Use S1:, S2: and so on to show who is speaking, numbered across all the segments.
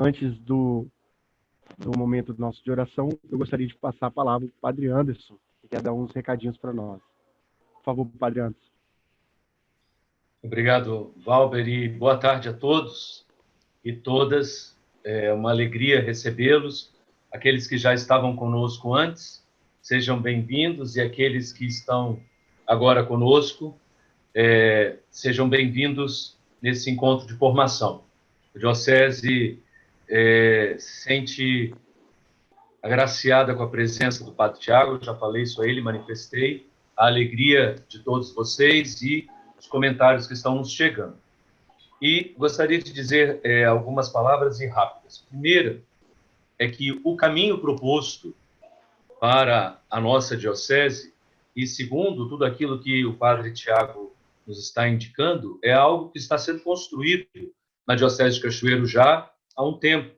S1: Antes do momento do nosso de oração, eu gostaria de passar a palavra para o Padre Anderson, que quer dar uns recadinhos para nós. Por favor, Padre Anderson.
S2: Obrigado, Valber, e boa tarde a todos e todas. É uma alegria recebê-los. Aqueles que já estavam conosco antes, sejam bem-vindos, e aqueles que estão agora conosco, sejam bem-vindos nesse encontro de formação. A Diocese se sente agraciada com a presença do Padre Tiago, eu já falei isso a ele, manifestei a alegria de todos vocês e os comentários que estão nos chegando. E gostaria de dizer algumas palavras rápidas. Primeira é que o caminho proposto para a nossa diocese, e segundo tudo aquilo que o Padre Tiago nos está indicando, é algo que está sendo construído na Diocese de Cachoeiro já há um tempo.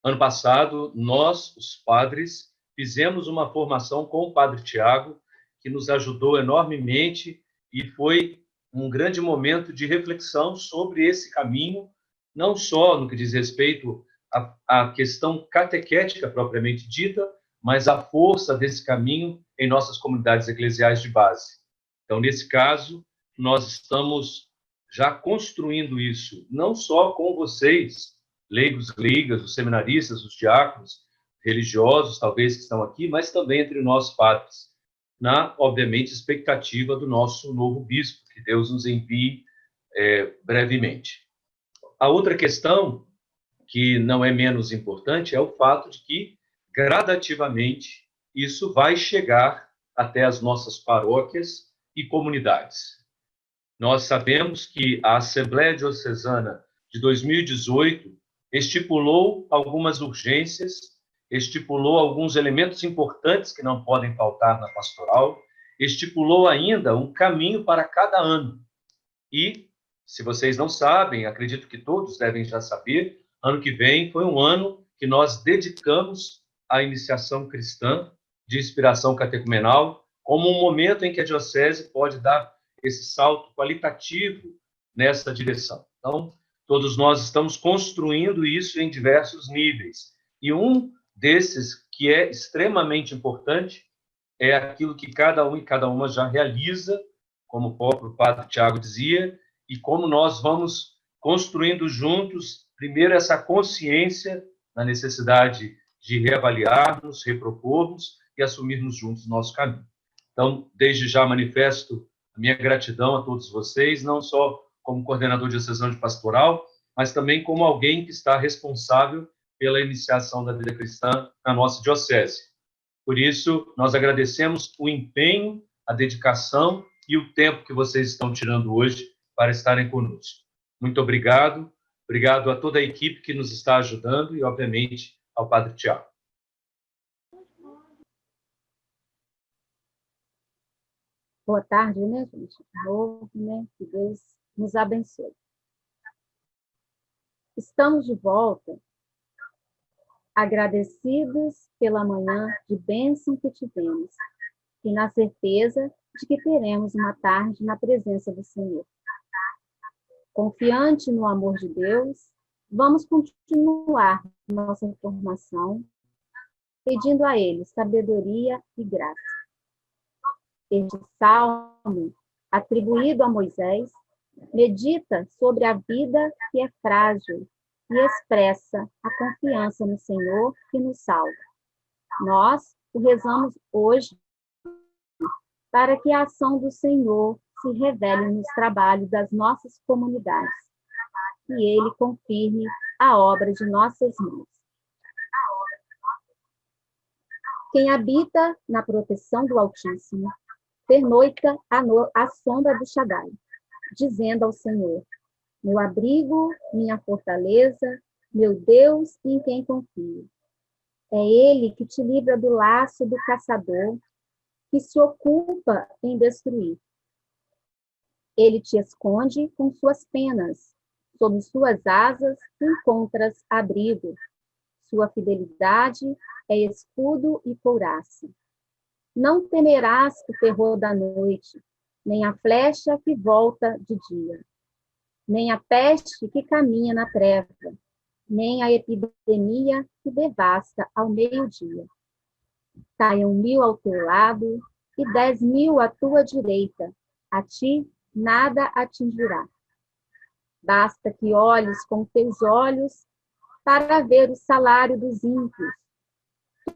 S2: Ano passado, nós, os padres, fizemos uma formação com o Padre Tiago, que nos ajudou enormemente e foi um grande momento de reflexão sobre esse caminho, não só no que diz respeito à questão catequética propriamente dita, mas a força desse caminho em nossas comunidades eclesiais de base. Então, nesse caso, nós estamos já construindo isso, não só com vocês, leigos, leigas, os seminaristas, os diáconos, religiosos, talvez, que estão aqui, mas também entre nós padres, na, obviamente, expectativa do nosso novo bispo, que Deus nos envie brevemente. A outra questão, que não é menos importante, é o fato de que, gradativamente, isso vai chegar até as nossas paróquias e comunidades. Nós sabemos que a Assembleia Diocesana de 2018 estipulou algumas urgências, estipulou alguns elementos importantes que não podem faltar na pastoral, estipulou ainda um caminho para cada ano. E, se vocês não sabem, acredito que todos devem já saber, ano que vem foi um ano que nós dedicamos à iniciação cristã de inspiração catecumenal, como um momento em que a diocese pode dar esse salto qualitativo nessa direção. Então, todos nós estamos construindo isso em diversos níveis. E um desses, que é extremamente importante, é aquilo que cada um e cada uma já realiza, como o próprio Padre Tiago dizia, e como nós vamos construindo juntos, primeiro, essa consciência da necessidade de reavaliarmos, repropormos e assumirmos juntos o nosso caminho. Então, desde já manifesto a minha gratidão a todos vocês, não só como coordenador diocesano de pastoral, mas também como alguém que está responsável pela iniciação da vida cristã na nossa diocese. Por isso, nós agradecemos o empenho, a dedicação e o tempo que vocês estão tirando hoje para estarem conosco. Muito obrigado. Obrigado a toda a equipe que nos está ajudando e, obviamente, ao Padre Tiago.
S3: Boa tarde, né, gente? De novo, né? Que Deus nos abençoe. Estamos de volta, agradecidos pela manhã de bênção que tivemos e na certeza de que teremos uma tarde na presença do Senhor. Confiante no amor de Deus, vamos continuar nossa formação, pedindo a Ele sabedoria e graça. Este salmo, atribuído a Moisés, medita sobre a vida que é frágil e expressa a confiança no Senhor que nos salva. Nós o rezamos hoje para que a ação do Senhor se revele nos trabalhos das nossas comunidades e Ele confirme a obra de nossas mãos. Quem habita na proteção do Altíssimo pernoita à sombra do Shaddai, dizendo ao Senhor: meu abrigo, minha fortaleza, meu Deus em quem confio. É Ele que te livra do laço do caçador, que se ocupa em destruir. Ele te esconde com suas penas, sob suas asas encontras abrigo. Sua fidelidade é escudo e couraça. Não temerás o terror da noite, nem a flecha que volta de dia, nem a peste que caminha na treva, nem a epidemia que devasta ao meio-dia. Caiam 1000 ao teu lado e 10.000 à tua direita, a ti nada atingirá. Basta que olhes com teus olhos para ver o salário dos ímpios.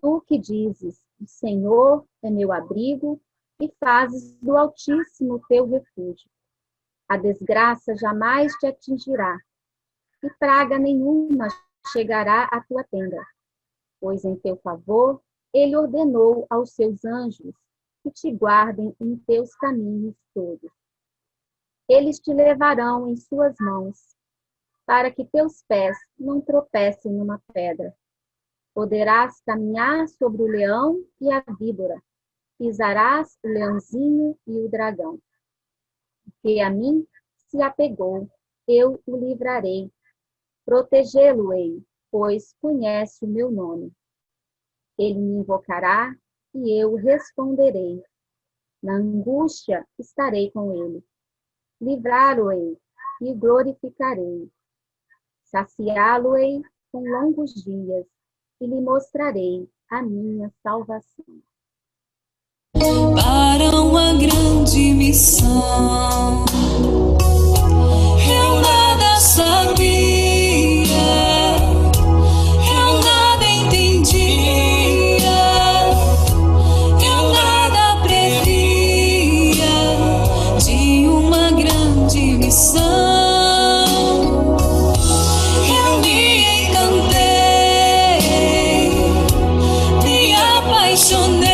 S3: Tu que dizes, o Senhor é meu abrigo, e fazes do Altíssimo teu refúgio. A desgraça jamais te atingirá, e praga nenhuma chegará à tua tenda, pois em teu favor ele ordenou aos seus anjos que te guardem em teus caminhos todos. Eles te levarão em suas mãos, para que teus pés não tropecem numa pedra. Poderás caminhar sobre o leão e a víbora, pisarás o leãozinho e o dragão. Porque a mim se apegou, eu o livrarei. Protegê-lo-ei, pois conhece o meu nome. Ele me invocará e eu responderei. Na angústia estarei com ele. Livrá-lo-ei e glorificarei. Saciá-lo-ei com longos dias e lhe mostrarei a minha salvação.
S4: Para uma grande missão, eu nada sabia, eu nada entendia, eu nada previa de uma grande missão. Eu me encantei, me apaixonei.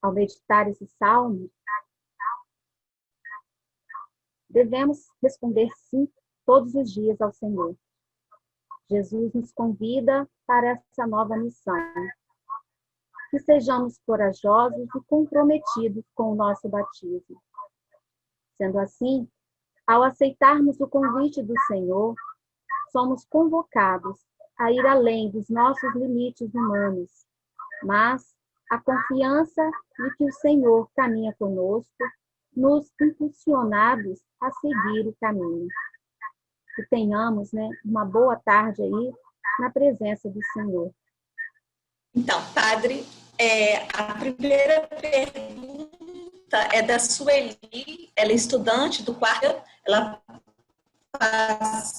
S3: Ao meditar esse salmo, devemos responder sim todos os dias ao Senhor. Jesus nos convida para essa nova missão. Que sejamos corajosos e comprometidos com o nosso batismo. Sendo assim, ao aceitarmos o convite do Senhor, somos convocados a ir além dos nossos limites humanos, mas a confiança de que o Senhor caminha conosco, nos impulsionados a seguir o caminho. Que tenhamos, né, uma boa tarde aí na presença do Senhor.
S5: Então, padre, a primeira pergunta é da Sueli, ela é estudante do quarto, ela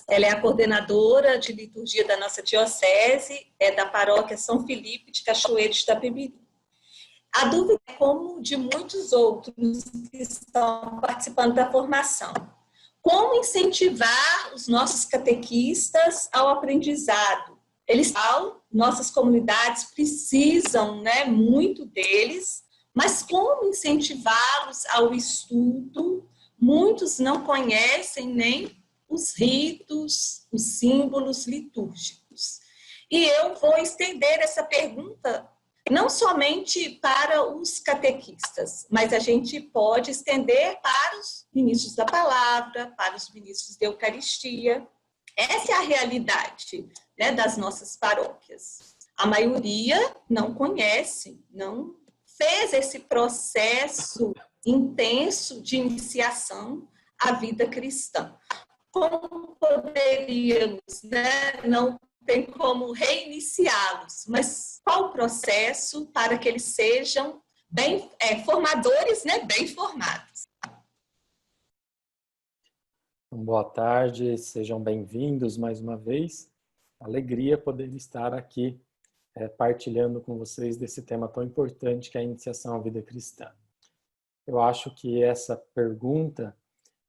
S5: é a coordenadora de liturgia da nossa diocese, é da paróquia São Felipe de Cachoeiro de Itapemirim. A dúvida é como de muitos outros que estão participando da formação. Como incentivar os nossos catequistas ao aprendizado? Nossas comunidades precisam, né, muito deles, mas como incentivá-los ao estudo? Muitos não conhecem nem os ritos, os símbolos litúrgicos. E eu vou estender essa pergunta não somente para os catequistas, mas a gente pode estender para os ministros da palavra, para os ministros da Eucaristia. Essa é a realidade, né, das nossas paróquias. A maioria não conhece, não fez esse processo intenso de iniciação à vida cristã. Como poderíamos, né, não tem como reiniciá-los, mas qual o processo para que eles sejam bem formadores, né, bem formados?
S6: Boa tarde, sejam bem-vindos mais uma vez. Alegria poder estar aqui partilhando com vocês desse tema tão importante que é a iniciação à vida cristã. Eu acho que essa pergunta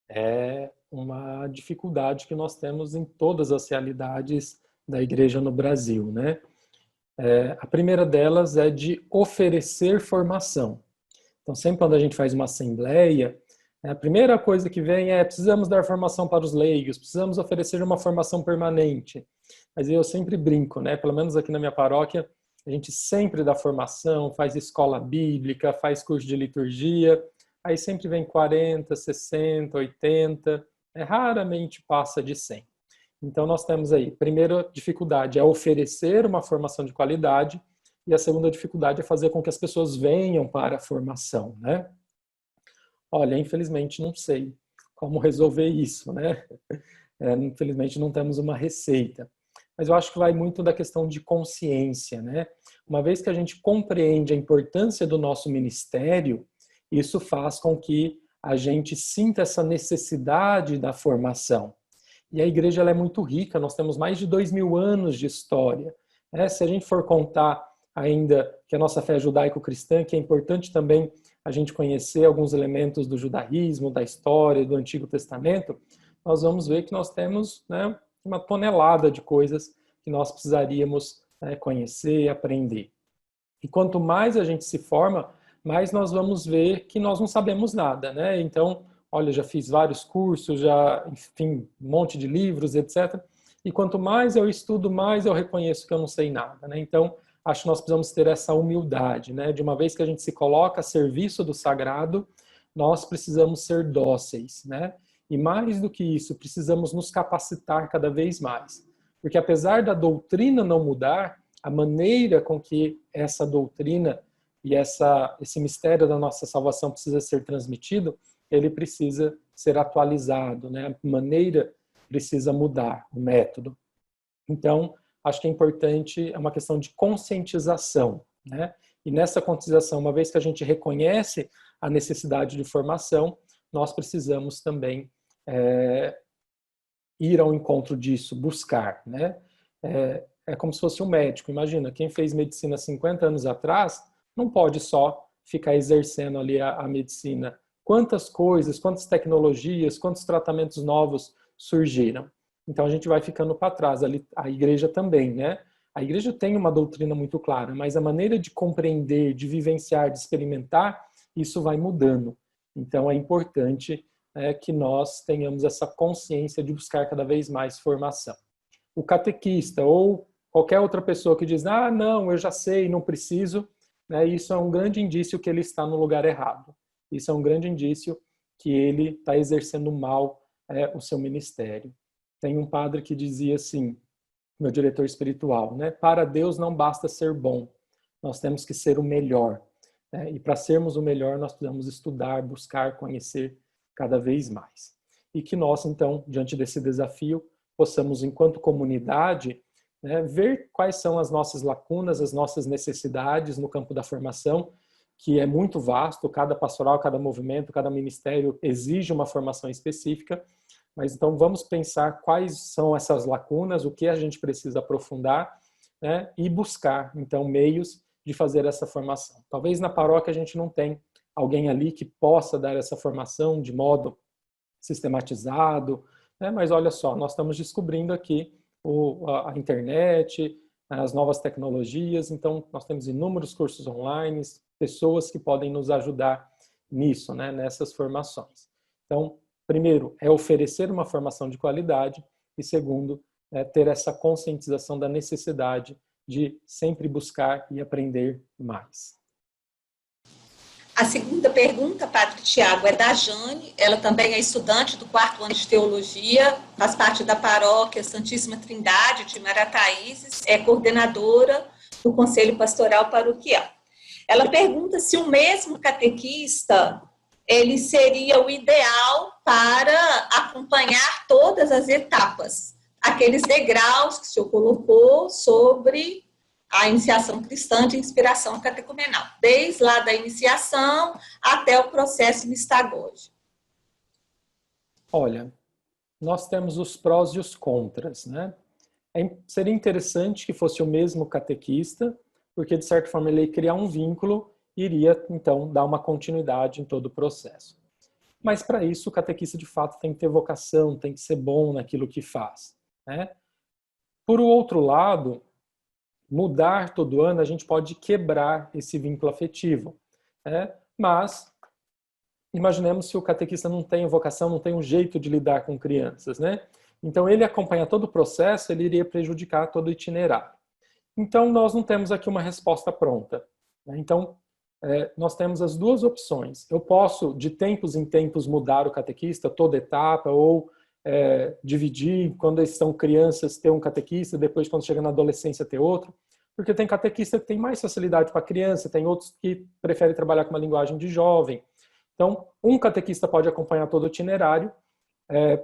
S6: é uma dificuldade que nós temos em todas as realidades da igreja no Brasil, né? A primeira delas é de oferecer formação. Então, sempre quando a gente faz uma assembleia, a primeira coisa que vem é: precisamos dar formação para os leigos, precisamos oferecer uma formação permanente. Mas eu sempre brinco, né? Pelo menos aqui na minha paróquia, a gente sempre dá formação, faz escola bíblica, faz curso de liturgia, aí sempre vem 40, 60, 80, raramente passa de 100. Então nós temos aí, primeira dificuldade é oferecer uma formação de qualidade, e a segunda dificuldade é fazer com que as pessoas venham para a formação, né? Olha, infelizmente não sei como resolver isso, né? Infelizmente não temos uma receita. Mas eu acho que vai muito da questão de consciência, né? Uma vez que a gente compreende a importância do nosso ministério, isso faz com que a gente sinta essa necessidade da formação. E a igreja ela é muito rica, nós temos mais de 2000 anos de história. Se a gente for contar ainda que a nossa fé é judaico-cristã, que é importante também a gente conhecer alguns elementos do judaísmo, da história, do Antigo Testamento, nós vamos ver que nós temos, né, uma tonelada de coisas que nós precisaríamos, né, conhecer e aprender. E quanto mais a gente se forma, mais nós vamos ver que nós não sabemos nada, né? Então, olha, já fiz vários cursos, já, enfim, um monte de livros, etc. E quanto mais eu estudo, mais eu reconheço que eu não sei nada, né? Então, acho que nós precisamos ter essa humildade, né? De uma vez que a gente se coloca a serviço do sagrado, nós precisamos ser dóceis, né? E mais do que isso, precisamos nos capacitar cada vez mais. Porque apesar da doutrina não mudar, a maneira com que essa doutrina e esse mistério da nossa salvação precisa ser transmitido, ele precisa ser atualizado, né? A maneira precisa mudar, o método. Então, acho que é importante, é uma questão de conscientização, né? E nessa conscientização, uma vez que a gente reconhece a necessidade de formação, nós precisamos também ir ao encontro disso, buscar, né? É como se fosse um médico. Imagina, quem fez medicina 50 anos atrás não pode só ficar exercendo ali a medicina. Quantas coisas, quantas tecnologias, quantos tratamentos novos surgiram. Então a gente vai ficando para trás. A igreja também, né? A igreja tem uma doutrina muito clara, mas a maneira de compreender, de vivenciar, de experimentar, isso vai mudando. Então é importante que nós tenhamos essa consciência de buscar cada vez mais formação. O catequista ou qualquer outra pessoa que diz: ah, não, eu já sei, não preciso, né? Isso é um grande indício que ele está no lugar errado. Isso é um grande indício que ele está exercendo mal o seu ministério. Tem um padre que dizia assim, meu diretor espiritual, né? Para Deus não basta ser bom, nós temos que ser o melhor. Né? E para sermos o melhor, nós precisamos estudar, buscar, conhecer cada vez mais. E que nós, então, diante desse desafio, possamos, enquanto comunidade, né, ver quais são as nossas lacunas, as nossas necessidades no campo da formação, que é muito vasto, cada pastoral, cada movimento, cada ministério exige uma formação específica, mas então vamos pensar quais são essas lacunas, o que a gente precisa aprofundar, né, e buscar, então, meios de fazer essa formação. Talvez na paróquia a gente não tenha alguém ali que possa dar essa formação de modo sistematizado, né, mas olha só, nós estamos descobrindo aqui a internet, as novas tecnologias, então nós temos inúmeros cursos online, pessoas que podem nos ajudar nisso, né, nessas formações. Então, primeiro, é oferecer uma formação de qualidade e segundo, ter essa conscientização da necessidade de sempre buscar e aprender mais.
S5: A segunda pergunta, Padre Tiago, é da Jane. Ela também é estudante do 4º ano de Teologia, faz parte da paróquia Santíssima Trindade de Marataízes, é coordenadora do Conselho Pastoral Paroquial. Ela pergunta se o mesmo catequista ele seria o ideal para acompanhar todas as etapas, aqueles degraus que o senhor colocou sobre a iniciação cristã de inspiração catecumenal, desde lá da iniciação até o processo mistagógico.
S6: Olha, nós temos os prós e os contras, né? Seria interessante que fosse o mesmo catequista, porque de certa forma ele ia criar um vínculo e iria então dar uma continuidade em todo o processo. Mas para isso o catequista de fato tem que ter vocação, tem que ser bom naquilo que faz, né? Por outro lado, mudar todo ano, a gente pode quebrar esse vínculo afetivo, né? Mas imaginemos se o catequista não tem vocação, não tem um jeito de lidar com crianças, né? Então ele acompanha todo o processo, ele iria prejudicar todo o itinerário. Então nós não temos aqui uma resposta pronta, né? Então nós temos as duas opções. Eu posso de tempos em tempos mudar o catequista, toda etapa, ou dividir, quando eles são crianças, ter um catequista, depois quando chega na adolescência ter outro, porque tem catequista que tem mais facilidade com a criança, tem outros que preferem trabalhar com uma linguagem de jovem. Então, um catequista pode acompanhar todo o itinerário,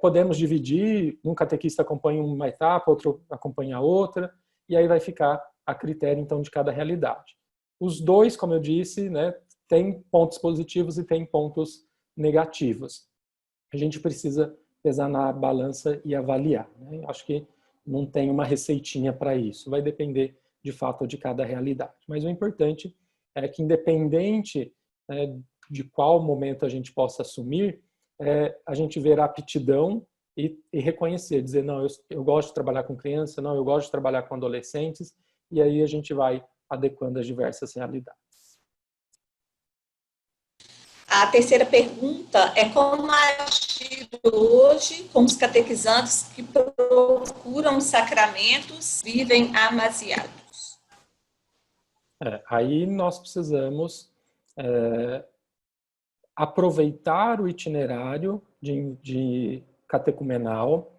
S6: podemos dividir, um catequista acompanha uma etapa, outro acompanha outra, e aí vai ficar a critério, então, de cada realidade. Os dois, como eu disse, né, tem pontos positivos e tem pontos negativos. A gente precisa pesar na balança e avaliar, né? Acho que não tem uma receitinha para isso, vai depender de fato de cada realidade. Mas o importante é que, independente de qual momento a gente possa assumir, a gente ver a aptidão e reconhecer, dizer, não, eu gosto de trabalhar com criança, não, eu gosto de trabalhar com adolescentes, e aí a gente vai adequando as diversas realidades.
S5: A terceira pergunta é como agir hoje com os catequizandos que procuram os sacramentos, vivem amasiados.
S6: Aí nós precisamos aproveitar o itinerário de catecumenal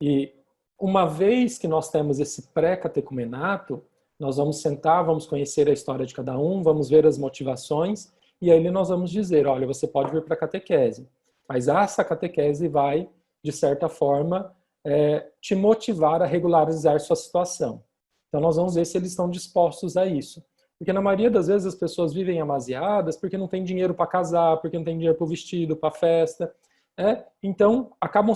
S6: e uma vez que nós temos esse pré-catecumenato, nós vamos sentar, vamos conhecer a história de cada um, vamos ver as motivações. E aí nós vamos dizer, olha, você pode vir para a catequese, mas essa catequese vai, de certa forma, te motivar a regularizar sua situação. Então nós vamos ver se eles estão dispostos a isso. Porque na maioria das vezes as pessoas vivem amasiadas porque não tem dinheiro para casar, porque não tem dinheiro para o vestido, para a festa. Então acabam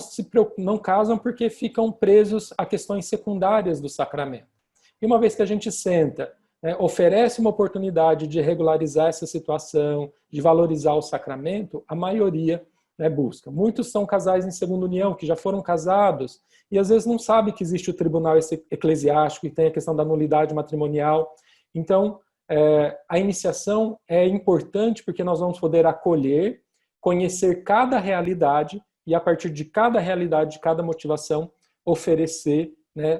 S6: não casam porque ficam presos a questões secundárias do sacramento. E uma vez que a gente senta, oferece uma oportunidade de regularizar essa situação, de valorizar o sacramento, a maioria busca. Muitos são casais em segunda união, que já foram casados, e às vezes não sabem que existe o tribunal eclesiástico e tem a questão da nulidade matrimonial. Então, a iniciação é importante porque nós vamos poder acolher, conhecer cada realidade e, a partir de cada realidade, de cada motivação, oferecer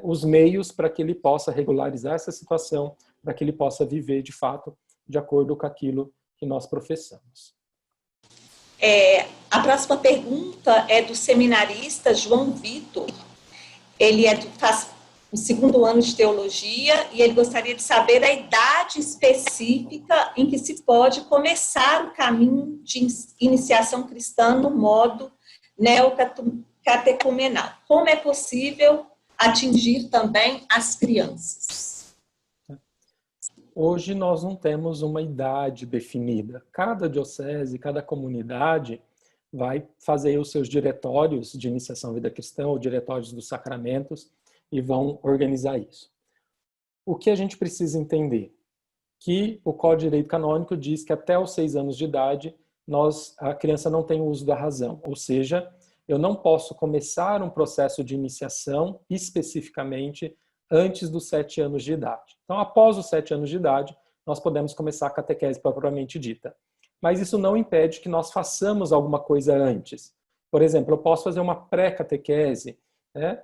S6: os meios para que ele possa regularizar essa situação, para que ele possa viver, de fato, de acordo com aquilo que nós professamos.
S5: A próxima pergunta é do seminarista João Vitor. Ele o segundo ano de teologia, e ele gostaria de saber a idade específica em que se pode começar o caminho de iniciação cristã no modo neocatecumenal. Como é possível atingir também as crianças?
S6: Hoje nós não temos uma idade definida. Cada diocese, cada comunidade vai fazer os seus diretórios de iniciação à vida cristã, ou diretórios dos sacramentos, e vão organizar isso. O que a gente precisa entender? Que o Código de Direito Canônico diz que até os 6 anos de idade a criança não tem o uso da razão, ou seja, eu não posso começar um processo de iniciação especificamente antes dos 7 anos de idade. Então, após os 7 anos de idade, nós podemos começar a catequese propriamente dita. Mas isso não impede que nós façamos alguma coisa antes. Por exemplo, eu posso fazer uma pré-catequese, né?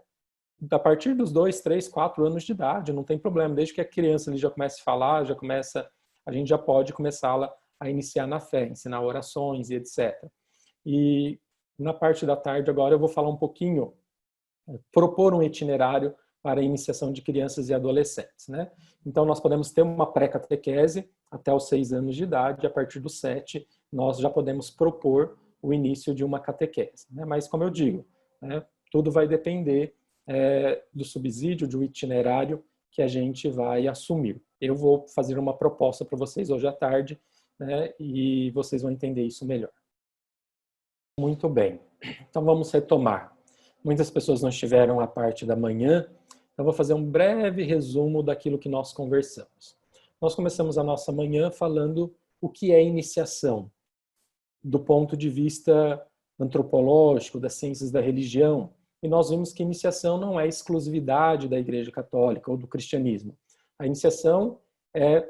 S6: A partir dos 2, 3, 4 anos de idade, não tem problema. Desde que a criança já comece a falar, a gente já pode começá-la a iniciar na fé, ensinar orações e etc. E na parte da tarde agora eu vou falar um pouquinho, propor um itinerário para a iniciação de crianças e adolescentes, né? Então nós podemos ter uma pré-catequese até os 6 anos de idade, e a partir dos 7 nós já podemos propor o início de uma catequese, né? Mas como eu digo, né, tudo vai depender do subsídio, do itinerário que a gente vai assumir. Eu vou fazer uma proposta para vocês hoje à tarde, né, e vocês vão entender isso melhor. Muito bem, então vamos retomar. Muitas pessoas não estiveram à parte da manhã, então vou fazer um breve resumo daquilo que nós conversamos. Nós começamos a nossa manhã falando o que é iniciação, do ponto de vista antropológico, das ciências da religião, e nós vimos que iniciação não é exclusividade da Igreja Católica ou do cristianismo. A iniciação é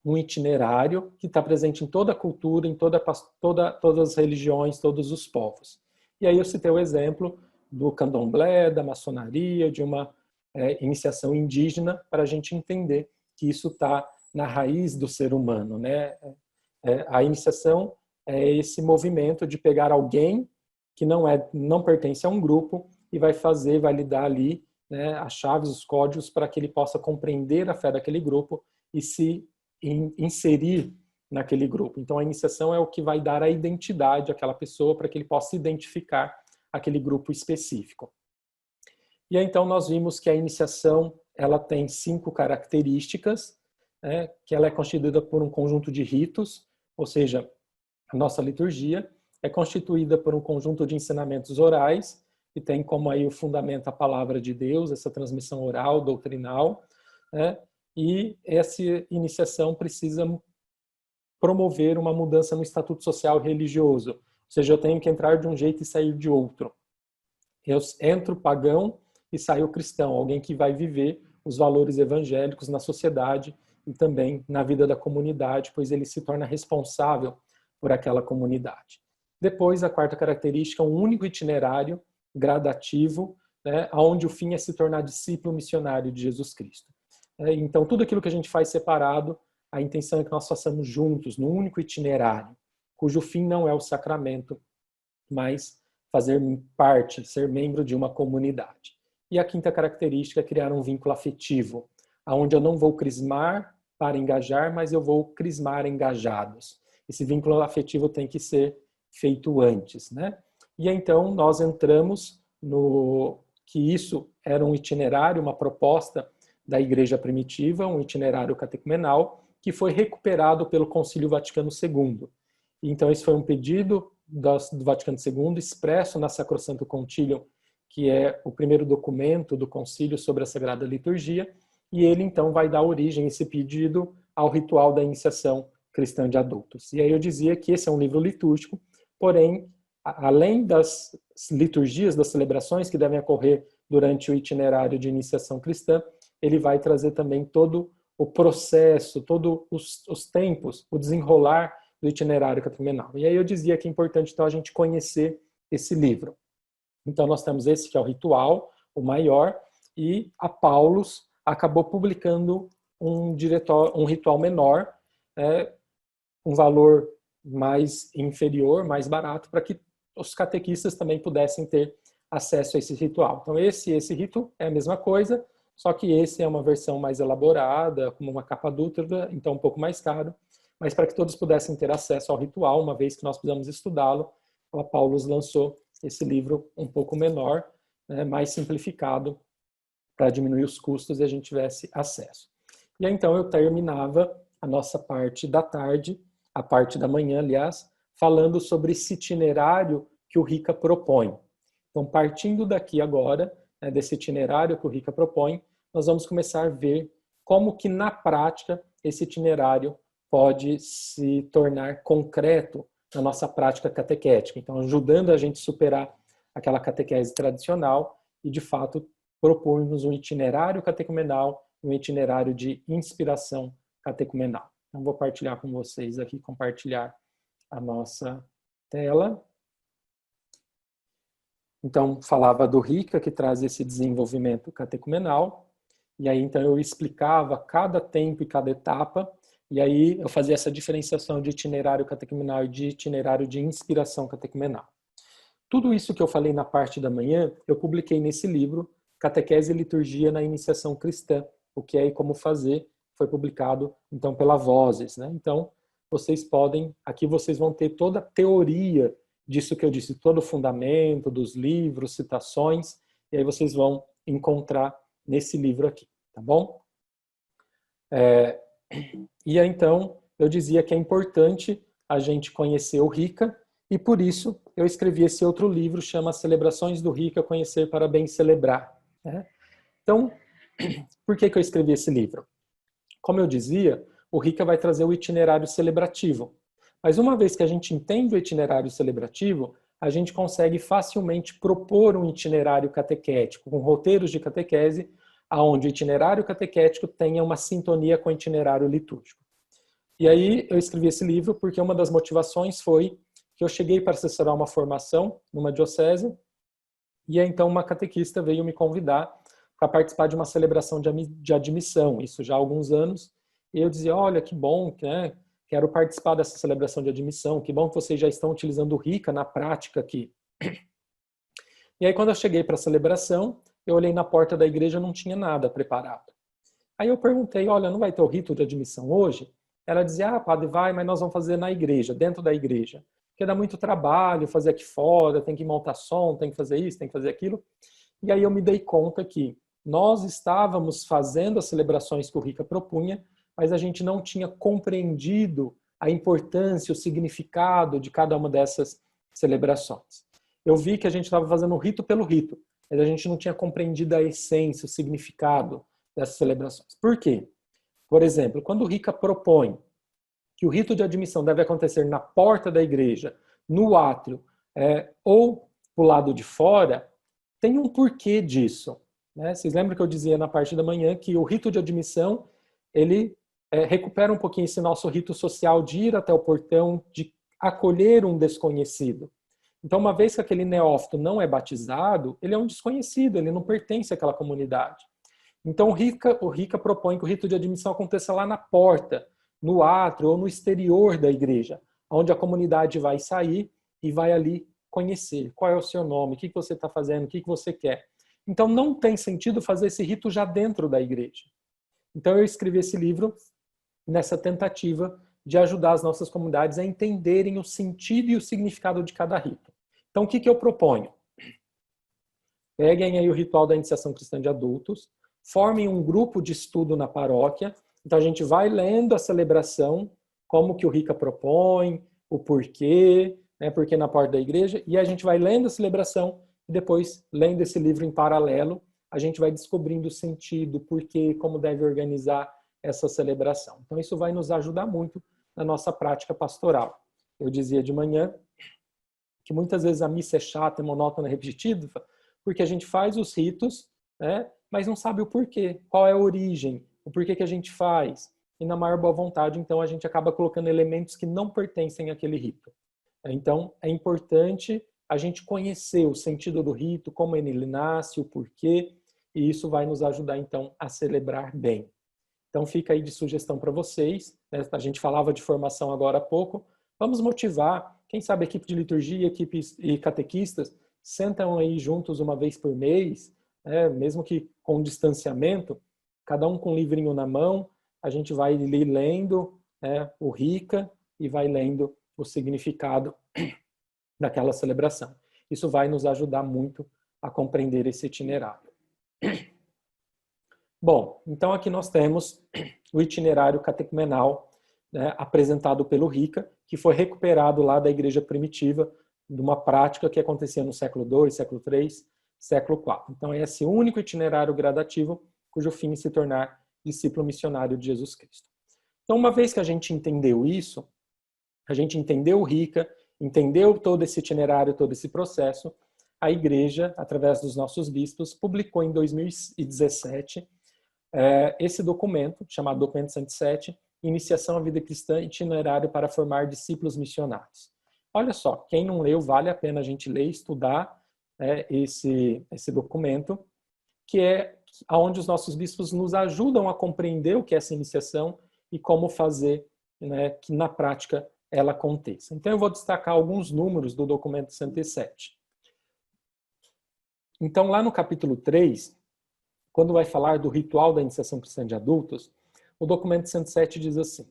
S6: um itinerário que está presente em toda a cultura, em todas as religiões, todos os povos. E aí eu citei o exemplo do candomblé, da maçonaria, de uma iniciação indígena, para a gente entender que isso está na raiz do ser humano, né? A iniciação é esse movimento de pegar alguém que não pertence a um grupo e vai lhe dar ali, né, as chaves, os códigos para que ele possa compreender a fé daquele grupo e se inserir naquele grupo. Então a iniciação é o que vai dar a identidade àquela pessoa para que ele possa identificar aquele grupo específico. E aí, então nós vimos que a iniciação ela tem 5 características, né, que ela é constituída por um conjunto de ritos, ou seja, a nossa liturgia é constituída por um conjunto de ensinamentos orais, que tem como aí o fundamento a palavra de Deus, essa transmissão oral, doutrinal, né? E essa iniciação precisa promover uma mudança no estatuto social e religioso, ou seja, eu tenho que entrar de um jeito e sair de outro. Eu entro pagão e saio cristão, alguém que vai viver os valores evangélicos na sociedade e também na vida da comunidade, pois ele se torna responsável por aquela comunidade. Depois, a 4ª característica, um único itinerário gradativo, né, onde o fim é se tornar discípulo missionário de Jesus Cristo. Então, tudo aquilo que a gente faz separado, a intenção é que nós façamos juntos, num único itinerário, cujo fim não é o sacramento, mas fazer parte, ser membro de uma comunidade. E a 5ª característica é criar um vínculo afetivo, onde eu não vou crismar para engajar, mas eu vou crismar engajados. Esse vínculo afetivo tem que ser feito antes, né? E então nós entramos no que isso era um itinerário, uma proposta da Igreja Primitiva, um itinerário catecumenal, que foi recuperado pelo Concílio Vaticano II. Então esse foi um pedido do Vaticano II, expresso na Sacrosanto Concilium, que é o primeiro documento do concílio sobre a Sagrada Liturgia, e ele então vai dar origem, esse pedido, ao ritual da iniciação cristã de adultos. E aí eu dizia que esse é um livro litúrgico, porém, além das liturgias, das celebrações que devem ocorrer durante o itinerário de iniciação cristã, ele vai trazer também todo o processo, todos os tempos, o desenrolar do itinerário catecumenal. E aí eu dizia que é importante então a gente conhecer esse livro. Então nós temos esse que é o ritual, o maior, e a Paulus acabou publicando um ritual menor, um valor mais inferior, mais barato, para que os catequistas também pudessem ter acesso a esse ritual. Então esse rito é a mesma coisa, só que esse é uma versão mais elaborada, como uma capa dupla, então um pouco mais caro, mas para que todos pudessem ter acesso ao ritual, uma vez que nós precisamos estudá-lo, a Paulus lançou esse livro um pouco menor, né, mais simplificado, para diminuir os custos e a gente tivesse acesso. E aí, então eu terminava a nossa parte da tarde, a parte da manhã, aliás, falando sobre esse itinerário que o Rica propõe. Então, partindo daqui agora, né, desse itinerário que o Rica propõe, nós vamos começar a ver como que na prática esse itinerário pode se tornar concreto na nossa prática catequética. Então, ajudando a gente a superar aquela catequese tradicional e, de fato, propor-nos um itinerário catecumenal, um itinerário de inspiração catecumenal. Então, vou partilhar com vocês aqui, compartilhar a nossa tela. Então, falava do Rica, que traz esse desenvolvimento catecumenal, e aí, então, eu explicava cada tempo e cada etapa, e aí eu fazia essa diferenciação de itinerário catecumenal e de itinerário de inspiração catecumenal. Tudo isso que eu falei na parte da manhã, eu publiquei nesse livro, Catequese e Liturgia na Iniciação Cristã, o que é e como fazer, foi publicado, então, pela Vozes, né? Então, vocês podem, aqui vocês vão ter toda a teoria disso que eu disse, todo o fundamento dos livros, citações, e aí vocês vão encontrar nesse livro aqui, tá bom? E aí, então, eu dizia que é importante a gente conhecer o Rica, e por isso eu escrevi esse outro livro, chama Celebrações do Rica, Conhecer para Bem Celebrar. Né? Então, por que eu escrevi esse livro? Como eu dizia, o Rica vai trazer o itinerário celebrativo. Mas uma vez que a gente entende o itinerário celebrativo, a gente consegue facilmente propor um itinerário catequético, com roteiros de catequese, onde o itinerário catequético tenha uma sintonia com o itinerário litúrgico. E aí eu escrevi esse livro porque uma das motivações foi que eu cheguei para assessorar uma formação numa diocese, e aí, então uma catequista veio me convidar para participar de uma celebração de admissão, isso já há alguns anos, e eu dizia, olha, que bom, né? Quero participar dessa celebração de admissão, que bom que vocês já estão utilizando o Rica na prática aqui. E aí quando eu cheguei para a celebração, eu olhei na porta da igreja, não tinha nada preparado. Aí eu perguntei, olha, não vai ter o rito de admissão hoje? Ela dizia, padre, vai, mas nós vamos fazer na igreja, dentro da igreja. Porque dá muito trabalho fazer aqui fora, tem que montar som, tem que fazer isso, tem que fazer aquilo. E aí eu me dei conta que nós estávamos fazendo as celebrações que o Rica propunha, mas a gente não tinha compreendido a importância, o significado de cada uma dessas celebrações. Eu vi que a gente estava fazendo o rito pelo rito, mas a gente não tinha compreendido a essência, o significado dessas celebrações. Por quê? Por exemplo, quando o Rica propõe que o rito de admissão deve acontecer na porta da igreja, no átrio, ou do lado de fora, tem um porquê disso. Né? Vocês lembram que eu dizia na parte da manhã que o rito de admissão, ele recupera um pouquinho esse nosso rito social de ir até o portão, de acolher um desconhecido. Então, uma vez que aquele neófito não é batizado, ele é um desconhecido, ele não pertence àquela comunidade. Então, o Rica propõe que o rito de admissão aconteça lá na porta, no átrio ou no exterior da igreja, onde a comunidade vai sair e vai ali conhecer qual é o seu nome, o que você está fazendo, o que você quer. Então, não tem sentido fazer esse rito já dentro da igreja. Então, eu escrevi esse livro nessa tentativa de ajudar as nossas comunidades a entenderem o sentido e o significado de cada rito. Então, o que eu proponho? Peguem aí o ritual da iniciação cristã de adultos, formem um grupo de estudo na paróquia. Então, a gente vai lendo a celebração, como que o Rica propõe, o porquê, né, porque na porta da igreja, e a gente vai lendo a celebração e depois, lendo esse livro em paralelo, a gente vai descobrindo o sentido, o porquê, como deve organizar essa celebração. Então, isso vai nos ajudar muito na nossa prática pastoral. Eu dizia de manhã que muitas vezes a missa é chata, é monótona, repetitiva, porque a gente faz os ritos, né, mas não sabe o porquê, qual é a origem, o porquê que a gente faz. E na maior boa vontade, então, a gente acaba colocando elementos que não pertencem àquele rito. Então, é importante a gente conhecer o sentido do rito, como ele nasce, o porquê, e isso vai nos ajudar, então, a celebrar bem. Então, fica aí de sugestão para vocês. Né? A gente falava de formação agora há pouco. Vamos motivar, quem sabe a equipe de liturgia, equipes e catequistas, sentam aí juntos uma vez por mês, mesmo que com distanciamento, cada um com um livrinho na mão, a gente vai lendo o Rica e vai lendo o significado daquela celebração. Isso vai nos ajudar muito a compreender esse itinerário. Bom, então aqui nós temos o itinerário catecumenal, apresentado pelo Rica, que foi recuperado lá da igreja primitiva, de uma prática que acontecia no século II, século III, século IV. Então é esse único itinerário gradativo, cujo fim é se tornar discípulo missionário de Jesus Cristo. Então, uma vez que a gente entendeu isso, a gente entendeu o Rica, entendeu todo esse itinerário, todo esse processo, a igreja, através dos nossos bispos, publicou em 2017 esse documento, chamado Documento 107, Iniciação à Vida Cristã, Itinerário para Formar Discípulos Missionários. Olha só, quem não leu, vale a pena a gente ler e estudar esse documento, que é onde os nossos bispos nos ajudam a compreender o que é essa iniciação e como fazer que na prática ela aconteça. Então eu vou destacar alguns números do documento 107. Então lá no capítulo 3, quando vai falar do ritual da iniciação cristã de adultos, o documento 107 diz assim: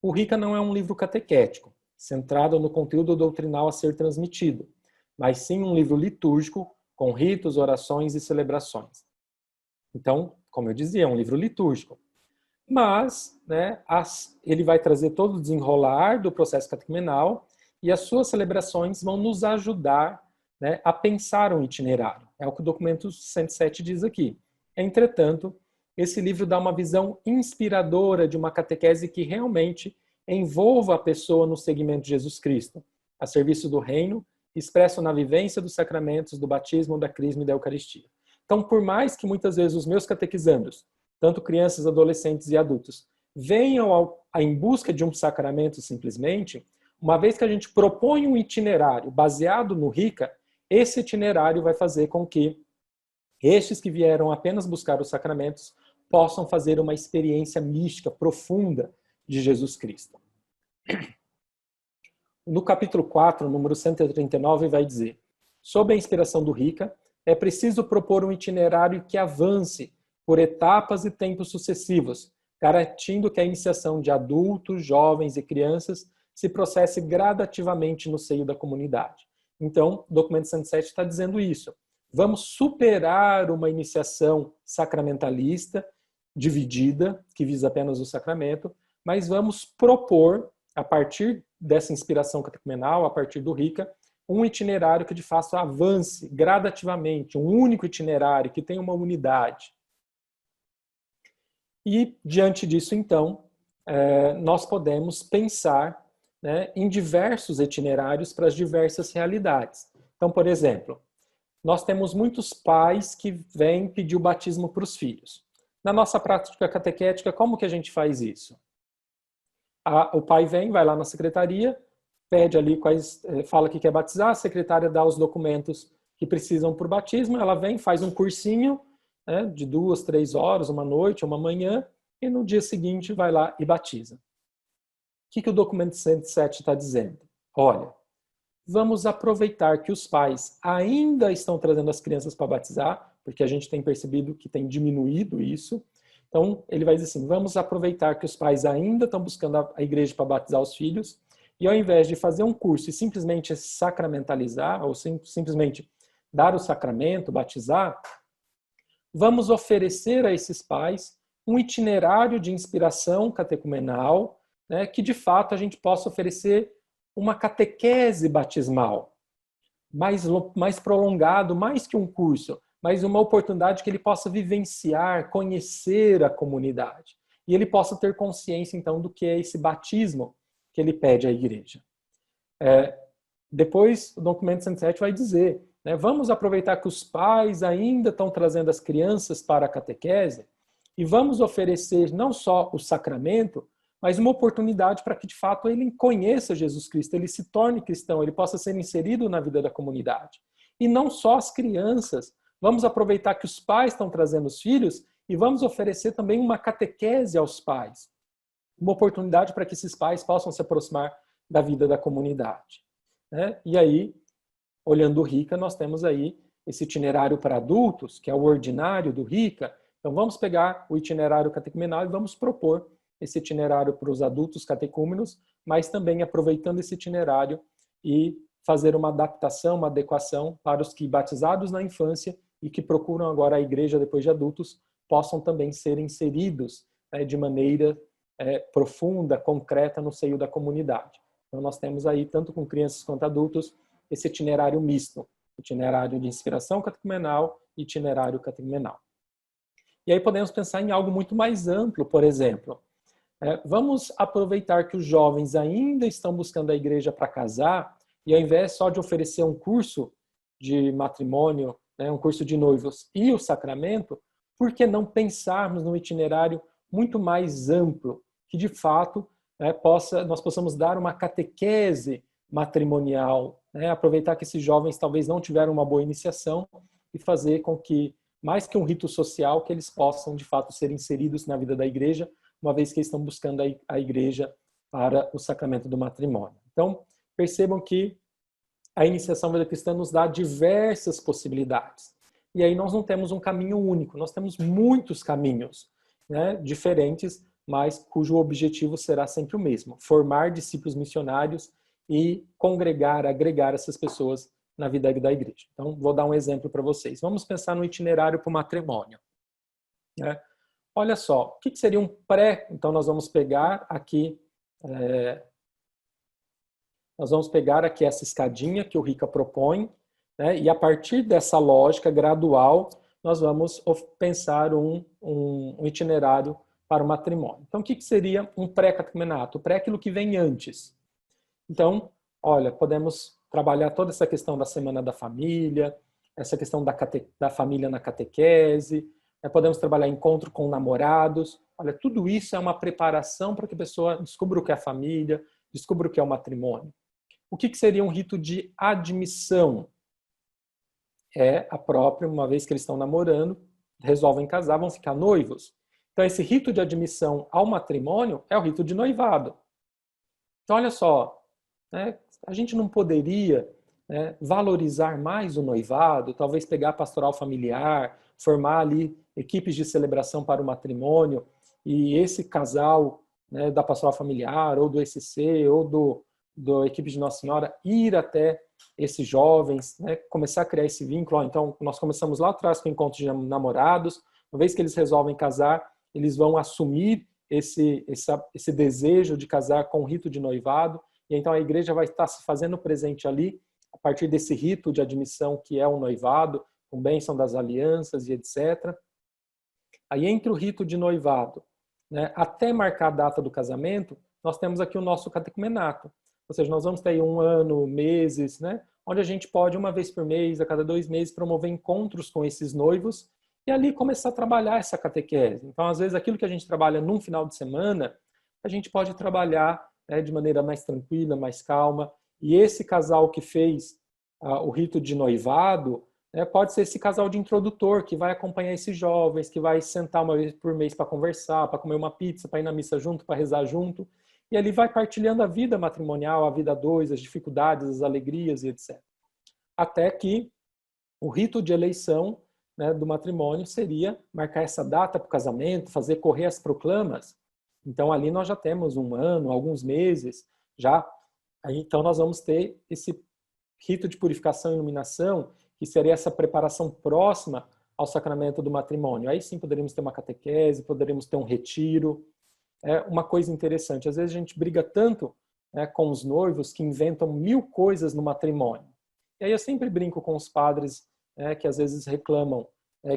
S6: o Rica não é um livro catequético, centrado no conteúdo doutrinal a ser transmitido, mas sim um livro litúrgico com ritos, orações e celebrações. Então, como eu dizia, é um livro litúrgico. Mas ele vai trazer todo o desenrolar do processo catecumenal e as suas celebrações vão nos ajudar a pensar um itinerário. É o que o documento 107 diz aqui. Entretanto, esse livro dá uma visão inspiradora de uma catequese que realmente envolva a pessoa no seguimento de Jesus Cristo, a serviço do reino, expresso na vivência dos sacramentos, do batismo, da crisma e da Eucaristia. Então, por mais que muitas vezes os meus catequizandos, tanto crianças, adolescentes e adultos, venham em busca de um sacramento simplesmente, uma vez que a gente propõe um itinerário baseado no Rica, esse itinerário vai fazer com que estes que vieram apenas buscar os sacramentos possam fazer uma experiência mística profunda de Jesus Cristo. No capítulo 4, número 139, vai dizer: sob a inspiração do Rica, é preciso propor um itinerário que avance por etapas e tempos sucessivos, garantindo que a iniciação de adultos, jovens e crianças se processe gradativamente no seio da comunidade. Então, o documento 107 está dizendo isso. Vamos superar uma iniciação sacramentalista, dividida, que visa apenas o sacramento, mas vamos propor, a partir dessa inspiração catecumenal, a partir do Rica, um itinerário que de fato avance gradativamente, um único itinerário que tenha uma unidade. E, diante disso, então, nós podemos pensar em diversos itinerários para as diversas realidades. Então, por exemplo, nós temos muitos pais que vêm pedir o batismo para os filhos. Na nossa prática catequética, como que a gente faz isso? O pai vai lá na secretaria, pede ali fala que quer batizar, a secretária dá os documentos que precisam para o batismo, ela vem, faz um cursinho de 2, 3 horas, uma noite, uma manhã, e no dia seguinte vai lá e batiza. O que o documento 107 está dizendo? Olha, vamos aproveitar que os pais ainda estão trazendo as crianças para batizar, porque a gente tem percebido que tem diminuído isso. Então, ele vai dizer assim, vamos aproveitar que os pais ainda estão buscando a igreja para batizar os filhos, e ao invés de fazer um curso e simplesmente sacramentalizar, ou simplesmente dar o sacramento, batizar, vamos oferecer a esses pais um itinerário de inspiração catecumenal, que de fato a gente possa oferecer uma catequese batismal, mais prolongado, mais que um curso, mas uma oportunidade que ele possa vivenciar, conhecer a comunidade. E ele possa ter consciência, então, do que é esse batismo que ele pede à igreja. Depois, o documento 107 vai dizer, vamos aproveitar que os pais ainda estão trazendo as crianças para a catequese e vamos oferecer não só o sacramento, mas uma oportunidade para que, de fato, ele conheça Jesus Cristo, ele se torne cristão, ele possa ser inserido na vida da comunidade. E não só as crianças. Vamos aproveitar que os pais estão trazendo os filhos e vamos oferecer também uma catequese aos pais. Uma oportunidade para que esses pais possam se aproximar da vida da comunidade. E aí, olhando o Rica, nós temos aí esse itinerário para adultos, que é o ordinário do RICA, então vamos pegar o itinerário catecumenal e vamos propor esse itinerário para os adultos catecúmenos, mas também aproveitando esse itinerário e fazer uma adaptação, uma adequação para os que batizados na infância e que procuram agora a igreja depois de adultos, possam também ser inseridos de maneira profunda, concreta no seio da comunidade. Então nós temos aí, tanto com crianças quanto adultos, esse itinerário misto, itinerário de inspiração catecumenal e itinerário catecumenal. E aí podemos pensar em algo muito mais amplo, por exemplo. Vamos aproveitar que os jovens ainda estão buscando a igreja para casar, e ao invés só de oferecer um curso de matrimônio, um curso de noivos e o sacramento, por que não pensarmos num itinerário muito mais amplo, que de fato nós possamos dar uma catequese matrimonial, aproveitar que esses jovens talvez não tiveram uma boa iniciação e fazer com que, mais que um rito social, que eles possam de fato ser inseridos na vida da igreja, uma vez que estão buscando a igreja para o sacramento do matrimônio. Então, percebam que a iniciação vida cristã nos dá diversas possibilidades. E aí nós não temos um caminho único, nós temos muitos caminhos diferentes, mas cujo objetivo será sempre o mesmo: formar discípulos missionários e congregar, agregar essas pessoas na vida da igreja. Então, vou dar um exemplo para vocês. Vamos pensar no itinerário para o matrimônio. Olha só, o que seria um pré... Então, nós vamos pegar aqui essa escadinha que o RICA propõe, e a partir dessa lógica gradual, nós vamos pensar um itinerário para o matrimônio. Então, o que seria um pré-catecumenato? O pré é aquilo que vem antes. Então, olha, podemos trabalhar toda essa questão da Semana da Família, essa questão da família na catequese, podemos trabalhar encontro com namorados. Olha, tudo isso é uma preparação para que a pessoa descubra o que é a família, descubra o que é o matrimônio. O que seria um rito de admissão? É a própria, uma vez que eles estão namorando, resolvem casar, vão ficar noivos. Então, esse rito de admissão ao matrimônio é o rito de noivado. Então, olha só, a gente não poderia valorizar mais o noivado, talvez pegar a pastoral familiar, formar ali equipes de celebração para o matrimônio, e esse casal da pastoral familiar, ou do ECC, ou do equipe de Nossa Senhora, ir até esses jovens, começar a criar esse vínculo. Então, nós começamos lá atrás com o encontro de namorados, uma vez que eles resolvem casar, eles vão assumir esse desejo de casar com o rito de noivado, e então a igreja vai estar se fazendo presente ali, a partir desse rito de admissão que é o noivado, com bênção das alianças e etc. Aí entre o rito de noivado, até marcar a data do casamento, nós temos aqui o nosso catecumenato. Ou seja, nós vamos ter aí 1 ano, meses, onde a gente pode, uma vez por mês, a cada 2 meses, promover encontros com esses noivos e ali começar a trabalhar essa catequese. Então, às vezes, aquilo que a gente trabalha num final de semana, a gente pode trabalhar de maneira mais tranquila, mais calma. E esse casal que fez o rito de noivado, pode ser esse casal de introdutor que vai acompanhar esses jovens, que vai sentar uma vez por mês para conversar, para comer uma pizza, para ir na missa junto, para rezar junto. E ali vai partilhando a vida matrimonial, a vida a dois, as dificuldades, as alegrias e etc. Até que o rito de eleição do matrimônio seria marcar essa data para o casamento, fazer correr as proclamas. Então ali nós já temos 1 ano, alguns meses, já. Aí, então nós vamos ter esse rito de purificação e iluminação, que seria essa preparação próxima ao sacramento do matrimônio. Aí sim poderíamos ter uma catequese, poderíamos ter um retiro. É uma coisa interessante. Às vezes a gente briga tanto com os noivos que inventam 1000 coisas no matrimônio. E aí eu sempre brinco com os padres que às vezes reclamam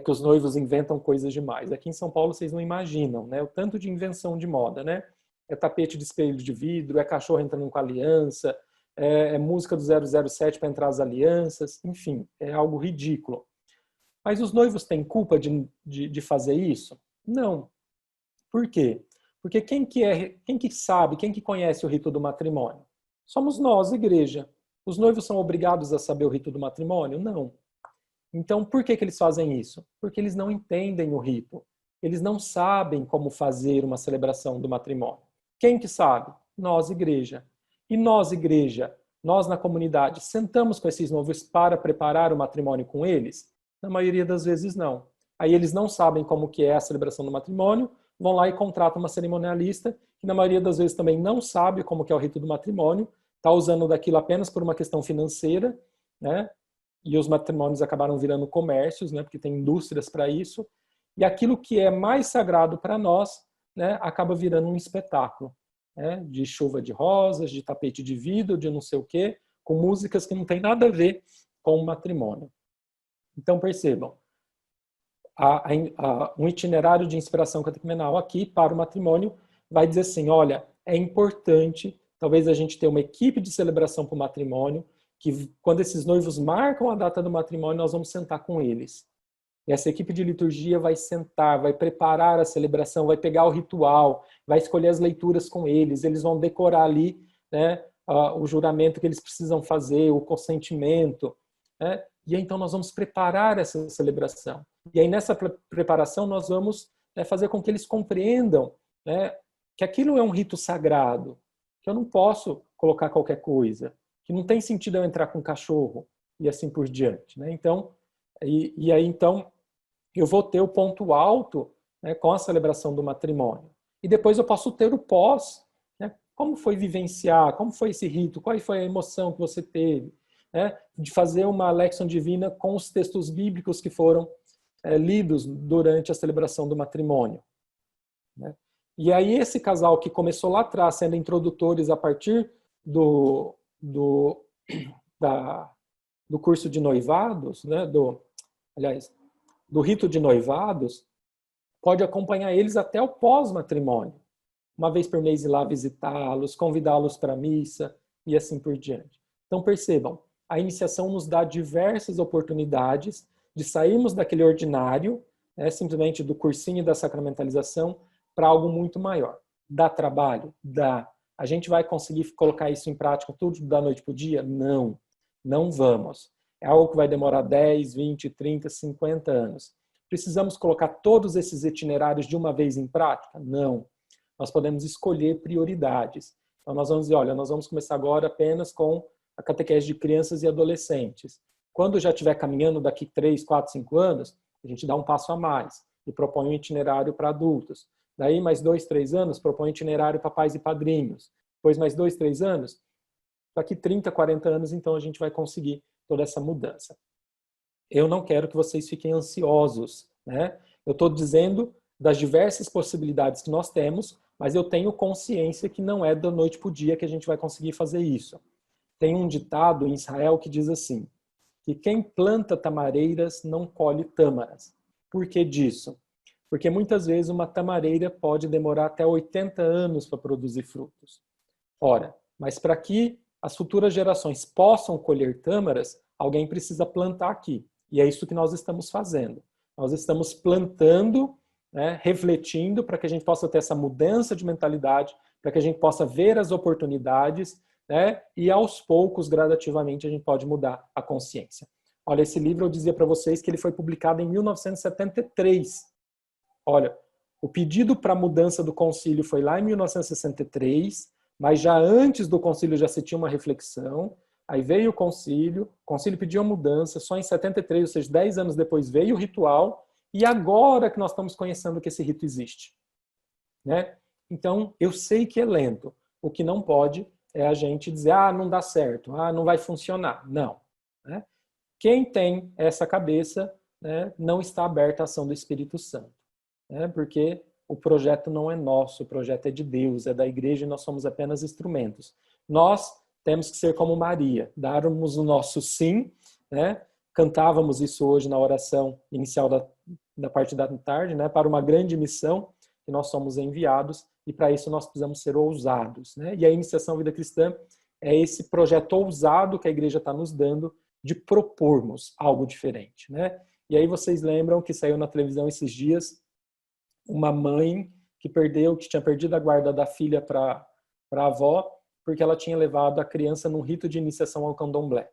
S6: que os noivos inventam coisas demais. Aqui em São Paulo vocês não imaginam, o tanto de invenção de moda, É tapete de espelho de vidro, é cachorro entrando com aliança, é música do 007 para entrar as alianças, enfim, é algo ridículo. Mas os noivos têm culpa de fazer isso? Não. Por quê? Porque quem que sabe, quem que conhece o rito do matrimônio? Somos nós, igreja. Os noivos são obrigados a saber o rito do matrimônio? Não. Então, por que eles fazem isso? Porque eles não entendem o rito. Eles não sabem como fazer uma celebração do matrimônio. Quem que sabe? Nós, igreja. E nós, igreja, nós na comunidade sentamos com esses noivos para preparar o matrimônio com eles? Na maioria das vezes não. Aí eles não sabem como que é a celebração do matrimônio, vão lá e contratam uma cerimonialista, que na maioria das vezes também não sabe como que é o rito do matrimônio, está usando daquilo apenas por uma questão financeira, né? E os matrimônios acabaram virando comércios, né? Porque tem indústrias para isso, e aquilo que é mais sagrado para nós, né? Acaba virando um espetáculo, né? De chuva de rosas, de tapete de vidro, de não sei o quê, com músicas que não tem nada a ver com o matrimônio. Então percebam, um itinerário de inspiração catecumenal aqui para o matrimônio vai dizer assim, olha, é importante, talvez a gente tenha uma equipe de celebração para o matrimônio, que quando esses noivos marcam a data do matrimônio, nós vamos sentar com eles. E essa equipe de liturgia vai sentar, vai preparar a celebração, vai pegar o ritual, vai escolher as leituras com eles, eles vão decorar ali, né, o juramento que eles precisam fazer, o consentimento, né? E aí, então nós vamos preparar essa celebração. E aí nessa preparação nós vamos, né, fazer com que eles compreendam, né, que aquilo é um rito sagrado, que eu não posso colocar qualquer coisa, que não tem sentido eu entrar com um cachorro e assim por diante, né? Então, e aí então eu vou ter o ponto alto, né, com a celebração do matrimônio. E depois eu posso ter o pós, né? Como foi vivenciar, como foi esse rito, qual foi a emoção que você teve, né, de fazer uma Lectio Divina com os textos bíblicos que foram lidos durante a celebração do matrimônio, né? E aí esse casal que começou lá atrás sendo introdutores a partir do curso de noivados, né, do rito de noivados, pode acompanhar eles até o pós-matrimônio. Uma vez por mês ir lá visitá-los, convidá-los para a missa e assim por diante. Então percebam, a iniciação nos dá diversas oportunidades de sairmos daquele ordinário, né, simplesmente do cursinho da sacramentalização, para algo muito maior. Dá trabalho? Dá. A gente vai conseguir colocar isso em prática tudo da noite para o dia? Não. Não vamos. É algo que vai demorar 10, 20, 30, 50 anos. Precisamos colocar todos esses itinerários de uma vez em prática? Não. Nós podemos escolher prioridades. Então nós vamos dizer, olha, nós vamos começar agora apenas com a catequese de crianças e adolescentes. Quando já estiver caminhando daqui 3, 4, 5 anos, a gente dá um passo a mais e propõe um itinerário para adultos. Daí mais 2, 3 anos, propõe um itinerário para pais e padrinhos. Depois mais 2, 3 anos, daqui 30, 40 anos, então a gente vai conseguir toda essa mudança. Eu não quero que vocês fiquem ansiosos, né? Eu estou dizendo das diversas possibilidades que nós temos, mas eu tenho consciência que não é da noite para o dia que a gente vai conseguir fazer isso. Tem um ditado em Israel que diz assim, que quem planta tamareiras não colhe tâmaras. Por que disso? Porque muitas vezes uma tamareira pode demorar até 80 anos para produzir frutos. Ora, mas para que as futuras gerações possam colher tâmaras, alguém precisa plantar aqui. E é isso que nós estamos fazendo. Nós estamos plantando, né, refletindo para que a gente possa ter essa mudança de mentalidade, para que a gente possa ver as oportunidades, né, e aos poucos, gradativamente, a gente pode mudar a consciência. Olha, esse livro eu dizia para vocês que ele foi publicado em 1973. Olha, o pedido para a mudança do concílio foi lá em 1963, mas já antes do concílio já se tinha uma reflexão, aí veio o concílio pediu a mudança, só em 73, ou seja, 10 anos depois veio o ritual, e agora que nós estamos conhecendo que esse rito existe, né? Então, eu sei que é lento, o que não pode é a gente dizer, não dá certo, não vai funcionar. Não. Né? Quem tem essa cabeça, né, não está aberta à ação do Espírito Santo. Né? Porque o projeto não é nosso, o projeto é de Deus, é da igreja e nós somos apenas instrumentos. Nós temos que ser como Maria, darmos o nosso sim, né? Cantávamos isso hoje na oração inicial da parte da tarde, né? Para uma grande missão que nós somos enviados, e para isso nós precisamos ser ousados. Né? E a Iniciação à Vida Cristã é esse projeto ousado que a igreja está nos dando de propormos algo diferente. Né? E aí vocês lembram que saiu na televisão esses dias uma mãe que tinha perdido a guarda da filha para a avó, porque ela tinha levado a criança num rito de iniciação ao candomblé.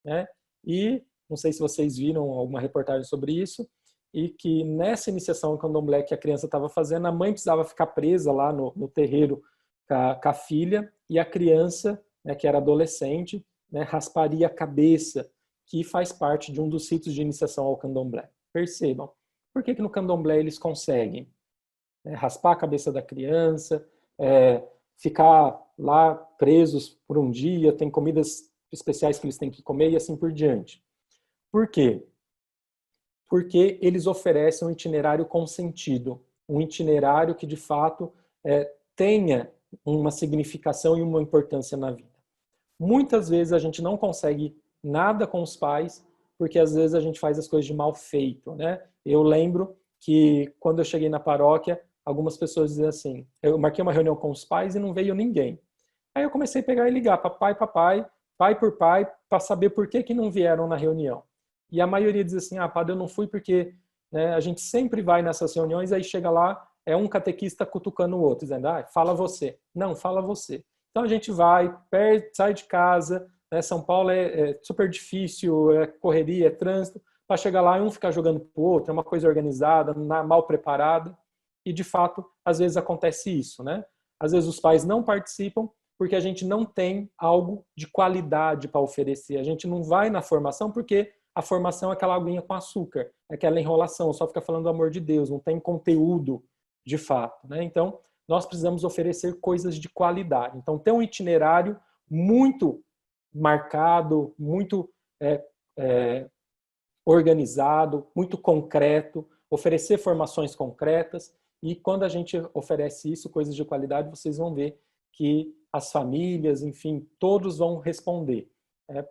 S6: Né? E não sei se vocês viram alguma reportagem sobre isso, e que nessa iniciação ao candomblé que a criança estava fazendo, a mãe precisava ficar presa lá no terreiro com a filha, e a criança, né, que era adolescente, né, rasparia a cabeça, que faz parte de um dos ritos de iniciação ao candomblé. Percebam, por que no candomblé eles conseguem raspar a cabeça da criança, ficar lá presos por um dia, tem comidas especiais que eles têm que comer e assim por diante. Por quê? Porque eles oferecem um itinerário consentido, um itinerário que de fato tenha uma significação e uma importância na vida. Muitas vezes a gente não consegue nada com os pais, porque às vezes a gente faz as coisas de mal feito, né? Eu lembro que quando eu cheguei na paróquia, algumas pessoas diziam assim, eu marquei uma reunião com os pais e não veio ninguém. Aí eu comecei a pegar e ligar, papai, pai por pai, para saber por que não vieram na reunião. E a maioria diz assim, padre, eu não fui porque, né, a gente sempre vai nessas reuniões, aí chega lá, é um catequista cutucando o outro, dizendo, fala você. Não, fala você. Então a gente vai, sai de casa, né, São Paulo é super difícil, é correria, é trânsito, para chegar lá e um ficar jogando para o outro, é uma coisa organizada, mal preparada. E, de fato, às vezes acontece isso, né? Às vezes os pais não participam porque a gente não tem algo de qualidade para oferecer. A gente não vai na formação porque a formação é aquela aguinha com açúcar, é aquela enrolação, só fica falando do amor de Deus, não tem conteúdo de fato, né? Então, nós precisamos oferecer coisas de qualidade. Então, ter um itinerário muito marcado, muito organizado, muito concreto, oferecer formações concretas. E quando a gente oferece isso, coisas de qualidade, vocês vão ver que as famílias, enfim, todos vão responder,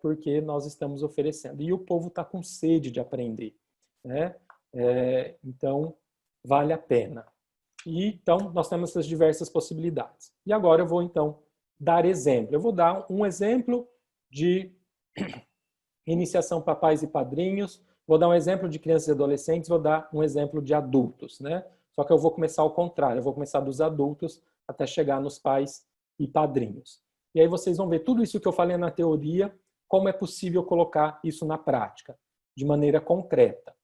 S6: porque nós estamos oferecendo. E o povo está com sede de aprender, né? Então, vale a pena. E, então, nós temos essas diversas possibilidades. E agora eu vou, então, dar exemplo. Eu vou dar um exemplo de iniciação para pais e padrinhos, vou dar um exemplo de crianças e adolescentes, vou dar um exemplo de adultos, né? Só que eu vou começar ao contrário, eu vou começar dos adultos até chegar nos pais e padrinhos. E aí vocês vão ver tudo isso que eu falei na teoria, como é possível colocar isso na prática, de maneira concreta.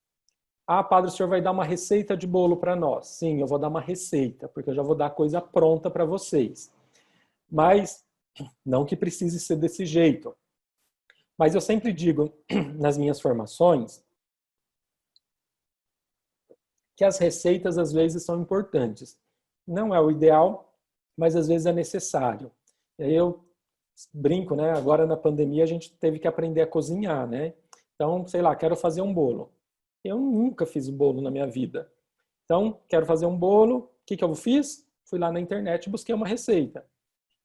S6: Padre, o senhor vai dar uma receita de bolo para nós? Sim, eu vou dar uma receita, porque eu já vou dar a coisa pronta para vocês. Mas, não que precise ser desse jeito. Mas eu sempre digo nas minhas formações que as receitas às vezes são importantes. Não é o ideal, mas às vezes é necessário. E aí eu brinco, né? Agora na pandemia a gente teve que aprender a cozinhar, né? Então, sei lá, quero fazer um bolo. Eu nunca fiz um bolo na minha vida. Então, quero fazer um bolo. O que eu fiz? Fui lá na internet e busquei uma receita.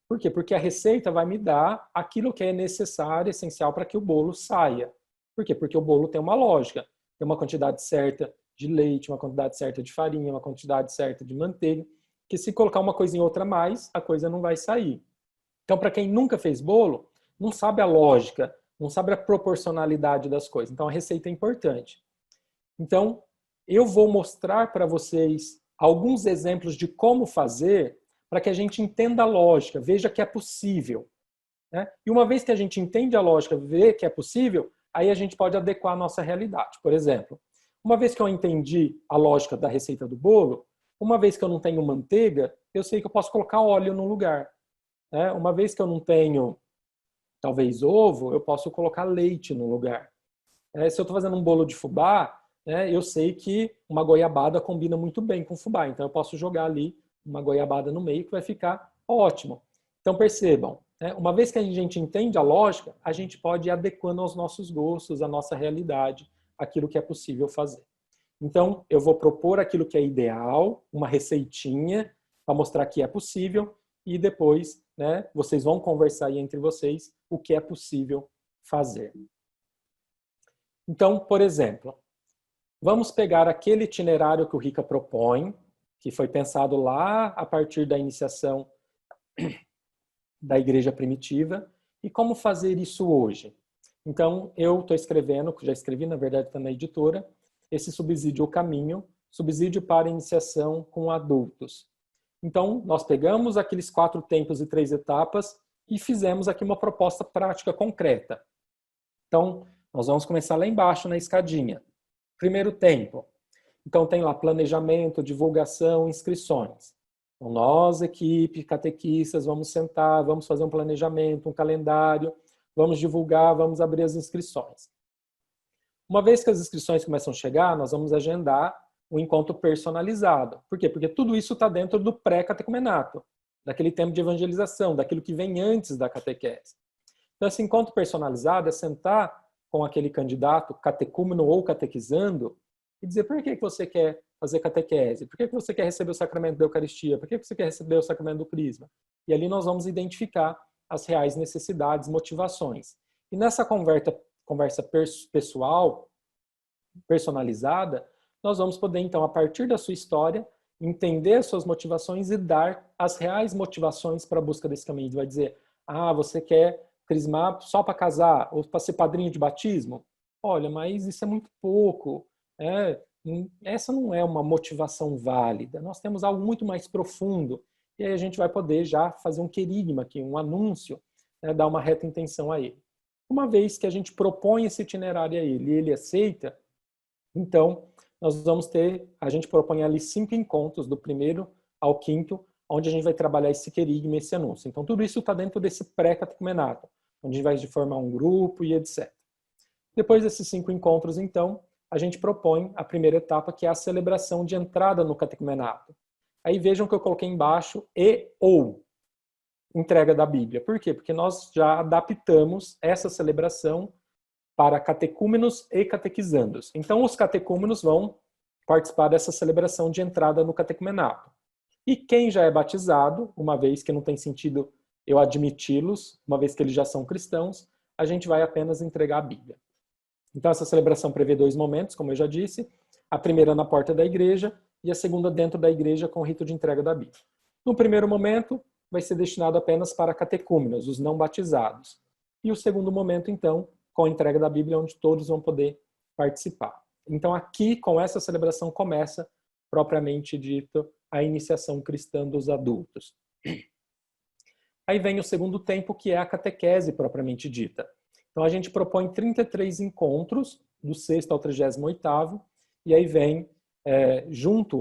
S6: Por quê? Porque a receita vai me dar aquilo que é necessário, essencial para que o bolo saia. Por quê? Porque o bolo tem uma lógica. Tem uma quantidade certa de leite, uma quantidade certa de farinha, uma quantidade certa de manteiga, que se colocar uma coisa em outra a mais, a coisa não vai sair. Então, para quem nunca fez bolo, não sabe a lógica, não sabe a proporcionalidade das coisas. Então, a receita é importante. Então, eu vou mostrar para vocês alguns exemplos de como fazer para que a gente entenda a lógica, veja que é possível, né? E uma vez que a gente entende a lógica, vê que é possível, aí a gente pode adequar a nossa realidade. Por exemplo, uma vez que eu entendi a lógica da receita do bolo, uma vez que eu não tenho manteiga, eu sei que eu posso colocar óleo no lugar, né? Uma vez que eu não tenho, talvez, ovo, eu posso colocar leite no lugar. Se eu estou fazendo um bolo de fubá, eu sei que uma goiabada combina muito bem com fubá, então eu posso jogar ali uma goiabada no meio que vai ficar ótimo. Então percebam, uma vez que a gente entende a lógica, a gente pode ir adequando aos nossos gostos, à nossa realidade, aquilo que é possível fazer. Então eu vou propor aquilo que é ideal, uma receitinha, para mostrar que é possível, e depois vocês vão conversar aí entre vocês o que é possível fazer. Então, por exemplo, vamos pegar aquele itinerário que o Rica propõe, que foi pensado lá a partir da iniciação da igreja primitiva, e como fazer isso hoje. Então, eu estou escrevendo, já escrevi, na verdade está na editora, esse subsídio O Caminho, subsídio para iniciação com adultos. Então, nós pegamos aqueles 4 tempos e 3 etapas e fizemos aqui uma proposta prática concreta. Então, nós vamos começar lá embaixo na escadinha. Primeiro tempo. Então tem lá planejamento, divulgação, inscrições. Então, nós, equipe, catequistas, vamos sentar, vamos fazer um planejamento, um calendário, vamos divulgar, vamos abrir as inscrições. Uma vez que as inscrições começam a chegar, nós vamos agendar um encontro personalizado. Por quê? Porque tudo isso está dentro do pré-catecumenato, daquele tempo de evangelização, daquilo que vem antes da catequese. Então, esse encontro personalizado é sentar com aquele candidato, catecúmeno ou catequizando, e dizer por que você quer fazer catequese, por que você quer receber o sacramento da Eucaristia, por que você quer receber o sacramento do Crisma. E ali nós vamos identificar as reais necessidades, motivações. E nessa conversa pessoal, personalizada, nós vamos poder, então, a partir da sua história, entender as suas motivações e dar as reais motivações para a busca desse caminho. Vai dizer, você quer crismar só para casar ou para ser padrinho de batismo? Olha, mas isso é muito pouco. Essa não é uma motivação válida. Nós temos algo muito mais profundo. E aí a gente vai poder já fazer um querigma aqui, um anúncio, dar uma reta intenção a ele. Uma vez que a gente propõe esse itinerário a ele e ele aceita, então a gente propõe ali 5 encontros, do 1º ao 5º, onde a gente vai trabalhar esse querigma, esse anúncio. Então tudo isso está dentro desse pré-catecumenato, onde a gente vai formar um grupo e etc. Depois desses 5 encontros, então, a gente propõe a primeira etapa, que é a celebração de entrada no catecumenato. Aí vejam que eu coloquei embaixo ou entrega da Bíblia. Por quê? Porque nós já adaptamos essa celebração para catecúmenos e catequizandos. Então, os catecúmenos vão participar dessa celebração de entrada no catecumenato. E quem já é batizado, uma vez que não tem sentido eu admiti-los, uma vez que eles já são cristãos, a gente vai apenas entregar a Bíblia. Então, essa celebração prevê 2 momentos, como eu já disse. A primeira na porta da igreja e a segunda dentro da igreja com o rito de entrega da Bíblia. No primeiro momento, vai ser destinado apenas para catecúmenos, os não batizados. E o segundo momento, então, com a entrega da Bíblia, onde todos vão poder participar. Então, aqui, com essa celebração, começa, propriamente dito, a iniciação cristã dos adultos. Aí vem o segundo tempo, que é a catequese propriamente dita. Então, a gente propõe 33 encontros, do 6º ao 38º, e aí vem,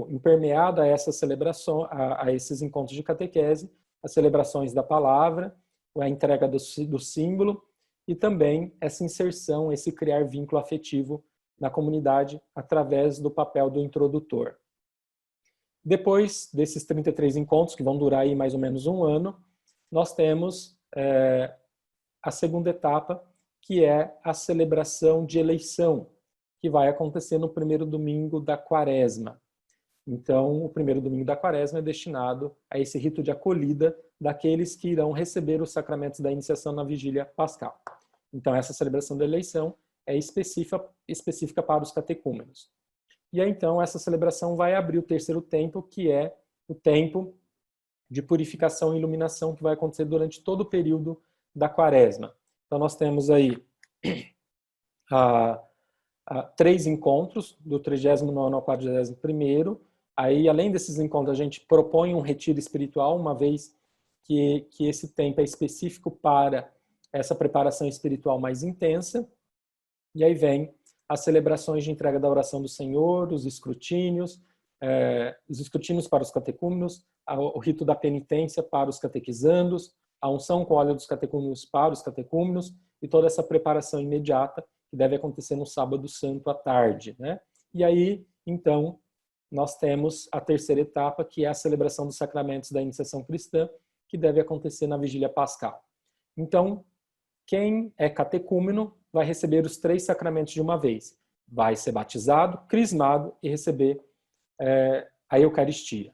S6: impermeado a essa celebração, a esses encontros de catequese, as celebrações da palavra, a entrega do símbolo, e também essa inserção, esse criar vínculo afetivo na comunidade através do papel do introdutor. Depois desses 33 encontros, que vão durar aí mais ou menos 1 ano, nós temos a segunda etapa, que é a celebração de eleição, que vai acontecer no 1º domingo da Quaresma. Então, o 1º domingo da Quaresma é destinado a esse rito de acolhida daqueles que irão receber os sacramentos da iniciação na vigília pascal. Então, essa celebração da eleição é específica para os catecúmenos. E aí, então, essa celebração vai abrir o 3º tempo, que é o tempo de purificação e iluminação, que vai acontecer durante todo o período da Quaresma. Então, nós temos aí 3 encontros, do 39º ao 41º. Aí, além desses encontros, a gente propõe um retiro espiritual, uma vez que esse tempo é específico para essa preparação espiritual mais intensa. E aí vem as celebrações de entrega da oração do Senhor, os escrutínios para os catecúmenos, o rito da penitência para os catequizandos, a unção com óleo dos catecúmenos para os catecúmenos e toda essa preparação imediata que deve acontecer no sábado santo à tarde, né? E aí, então, nós temos a 3ª etapa, que é a celebração dos sacramentos da iniciação cristã, que deve acontecer na vigília pascal. Então, quem é catecúmeno vai receber os 3 sacramentos de uma vez. Vai ser batizado, crismado e receber a Eucaristia.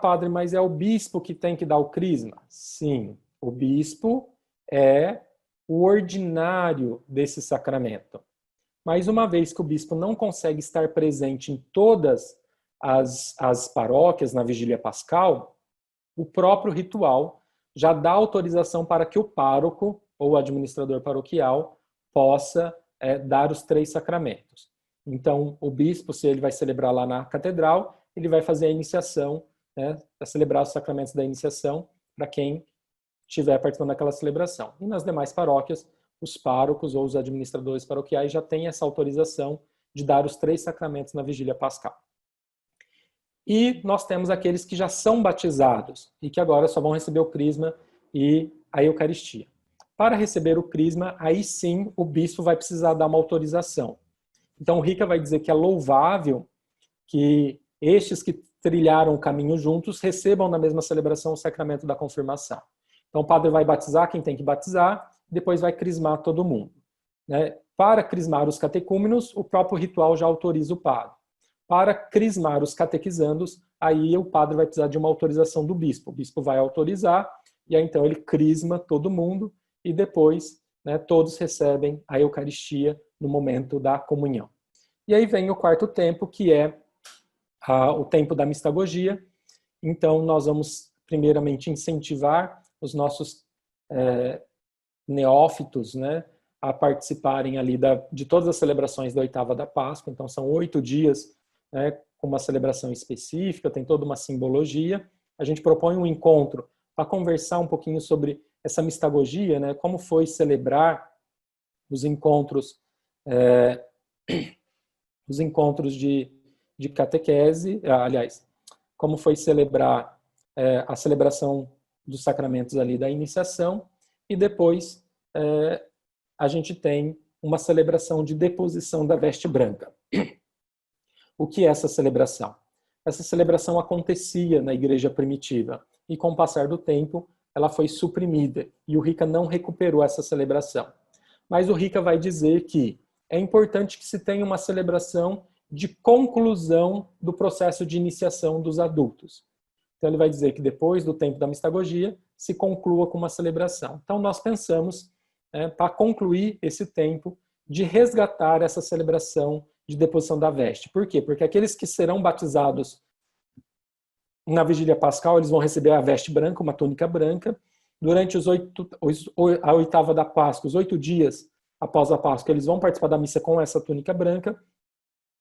S6: Padre, mas é o bispo que tem que dar o crisma? Sim, o bispo é o ordinário desse sacramento. Mas uma vez que o bispo não consegue estar presente em todas as paróquias na vigília pascal, o próprio ritual já dá autorização para que o pároco ou o administrador paroquial possa dar os 3 sacramentos. Então, o bispo, se ele vai celebrar lá na catedral, ele vai fazer a iniciação, para celebrar os sacramentos da iniciação para quem estiver participando daquela celebração. E nas demais paróquias, os párocos ou os administradores paroquiais já têm essa autorização de dar os 3 sacramentos na vigília pascal. E nós temos aqueles que já são batizados e que agora só vão receber o crisma e a Eucaristia. Para receber o crisma, aí sim o bispo vai precisar dar uma autorização. Então o Rica vai dizer que é louvável que estes que trilharam o caminho juntos recebam na mesma celebração o sacramento da confirmação. Então o padre vai batizar quem tem que batizar, depois vai crismar todo mundo. Né? Para crismar os catecúmenos, o próprio ritual já autoriza o padre. Para crismar os catequizandos, aí o padre vai precisar de uma autorização do bispo. O bispo vai autorizar, e aí então ele crisma todo mundo, e depois, né, todos recebem a Eucaristia no momento da comunhão. E aí vem o quarto tempo, que é o tempo da mistagogia. Então nós vamos primeiramente incentivar os nossos neófitos, né, a participarem ali de todas as celebrações da oitava da Páscoa. Então são 8 dias, né, com uma celebração específica, tem toda uma simbologia. A gente propõe um encontro para conversar um pouquinho sobre essa mistagogia, né, como foi celebrar os encontros de catequese, aliás, como foi celebrar a celebração dos sacramentos ali da iniciação, e depois a gente tem uma celebração de deposição da veste branca. O que é essa celebração? Essa celebração acontecia na igreja primitiva e com o passar do tempo ela foi suprimida e o Rica não recuperou essa celebração. Mas o Rica vai dizer que é importante que se tenha uma celebração de conclusão do processo de iniciação dos adultos. Então ele vai dizer que depois do tempo da mistagogia se conclua com uma celebração. Então nós pensamos, para concluir esse tempo, de resgatar essa celebração de deposição da veste. Por quê? Porque aqueles que serão batizados na vigília pascal, eles vão receber a veste branca, uma túnica branca. Durante a oitava da Páscoa, os 8 dias após a Páscoa, eles vão participar da missa com essa túnica branca.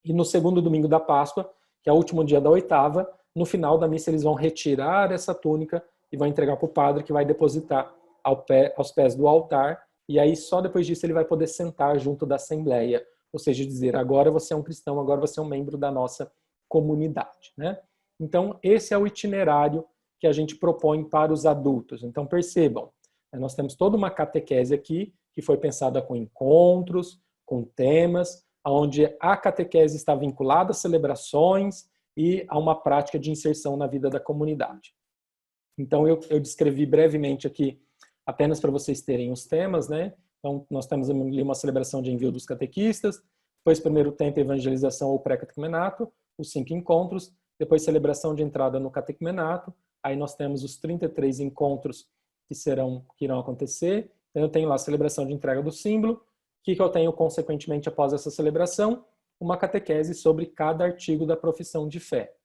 S6: E no segundo domingo da Páscoa, que é o último dia da oitava, no final da missa eles vão retirar essa túnica e vão entregar para o padre, que vai depositar aos pés do altar. E aí só depois disso ele vai poder sentar junto da assembleia, ou seja, dizer, agora você é um cristão, agora você é um membro da nossa comunidade, né? Então esse é o itinerário que a gente propõe para os adultos. Então percebam, nós temos toda uma catequese aqui que foi pensada com encontros, com temas, onde a catequese está vinculada às celebrações e a uma prática de inserção na vida da comunidade. Então eu descrevi brevemente aqui, apenas para vocês terem os temas, né? Então nós temos ali uma celebração de envio dos catequistas, depois primeiro tempo evangelização ou pré-catecumenato, os 5 encontros, depois celebração de entrada no catecumenato, aí nós temos os 33 encontros que irão acontecer. Então eu tenho lá a celebração de entrega do símbolo. O que eu tenho consequentemente após essa celebração? Uma catequese sobre cada artigo da profissão de fé.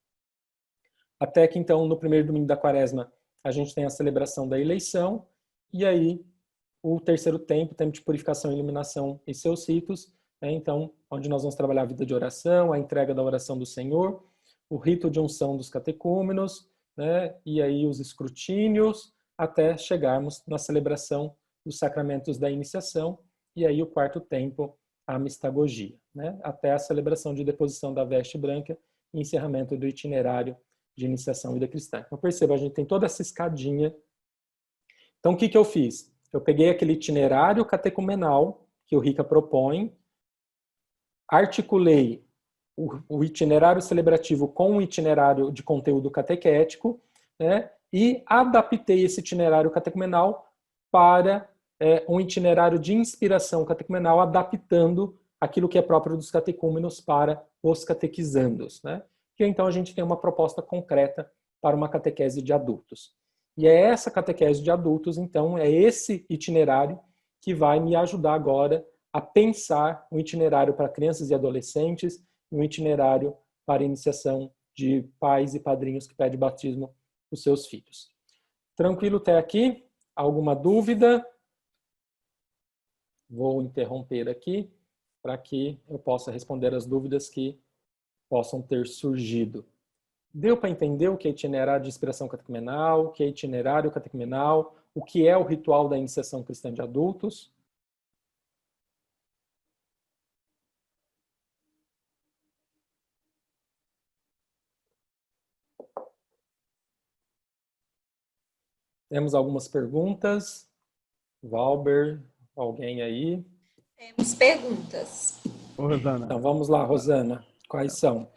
S6: Até que então no primeiro domingo da quaresma a gente tem a celebração da eleição, e aí o terceiro tempo de purificação e iluminação e seus ritos, né? Então, onde nós vamos trabalhar a vida de oração, a entrega da oração do Senhor, o rito de unção dos catecúmenos, né? E aí os escrutínios, até chegarmos na celebração dos sacramentos da iniciação, e aí o quarto tempo, a mistagogia, né? Até a celebração de deposição da veste branca e encerramento do itinerário de iniciação à vida cristã. Então perceba, a gente tem toda essa escadinha. Então o que eu fiz? Eu peguei aquele itinerário catecumenal que o Rica propõe, articulei o itinerário celebrativo com o itinerário de conteúdo catequético, né, e adaptei esse itinerário catecumenal para um itinerário de inspiração catecumenal, adaptando aquilo que é próprio dos catecúmenos para os catequizandos, né? E então a gente tem uma proposta concreta para uma catequese de adultos. E é essa catequese de adultos, então, é esse itinerário que vai me ajudar agora a pensar um itinerário para crianças e adolescentes e um itinerário para iniciação de pais e padrinhos que pedem batismo dos seus filhos. Tranquilo até aqui? Alguma dúvida? Vou interromper aqui para que eu possa responder as dúvidas que possam ter surgido. Deu para entender o que é itinerário de inspiração catecumenal, o que é itinerário catecumenal, o que é o ritual da iniciação cristã de adultos? Temos algumas perguntas. Valber, alguém aí?
S5: Temos perguntas.
S1: Ô, Rosana.
S6: Então vamos lá, Rosana. Quais são?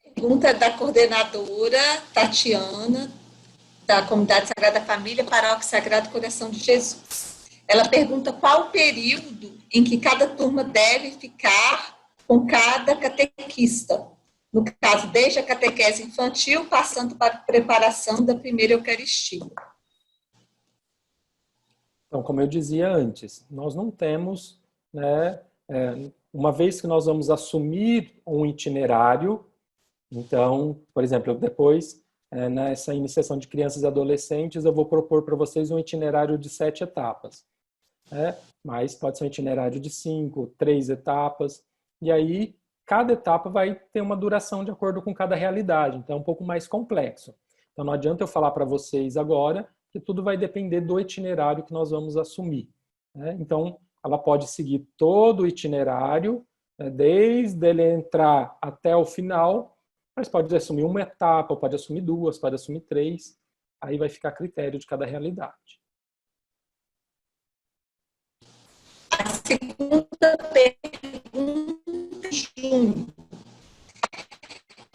S5: Pergunta da coordenadora Tatiana, da Comunidade Sagrada Família, Paróquia Sagrado Coração de Jesus. Ela pergunta qual o período em que cada turma deve ficar com cada catequista. No caso, desde a catequese infantil, passando para a preparação da primeira Eucaristia.
S6: Então, como eu dizia antes, nós não temos, né, uma vez que nós vamos assumir um itinerário, então, por exemplo, depois, nessa iniciação de crianças e adolescentes, eu vou propor para vocês um itinerário de 7 etapas. Mas pode ser um itinerário de 5, 3 etapas, e aí cada etapa vai ter uma duração de acordo com cada realidade, então é um pouco mais complexo. Então não adianta eu falar para vocês agora que tudo vai depender do itinerário que nós vamos assumir. Então ela pode seguir todo o itinerário, desde ele entrar até o final, mas pode assumir uma etapa, pode assumir 2, pode assumir 3, aí vai ficar a critério de cada realidade.
S5: A segunda pergunta, Júnior.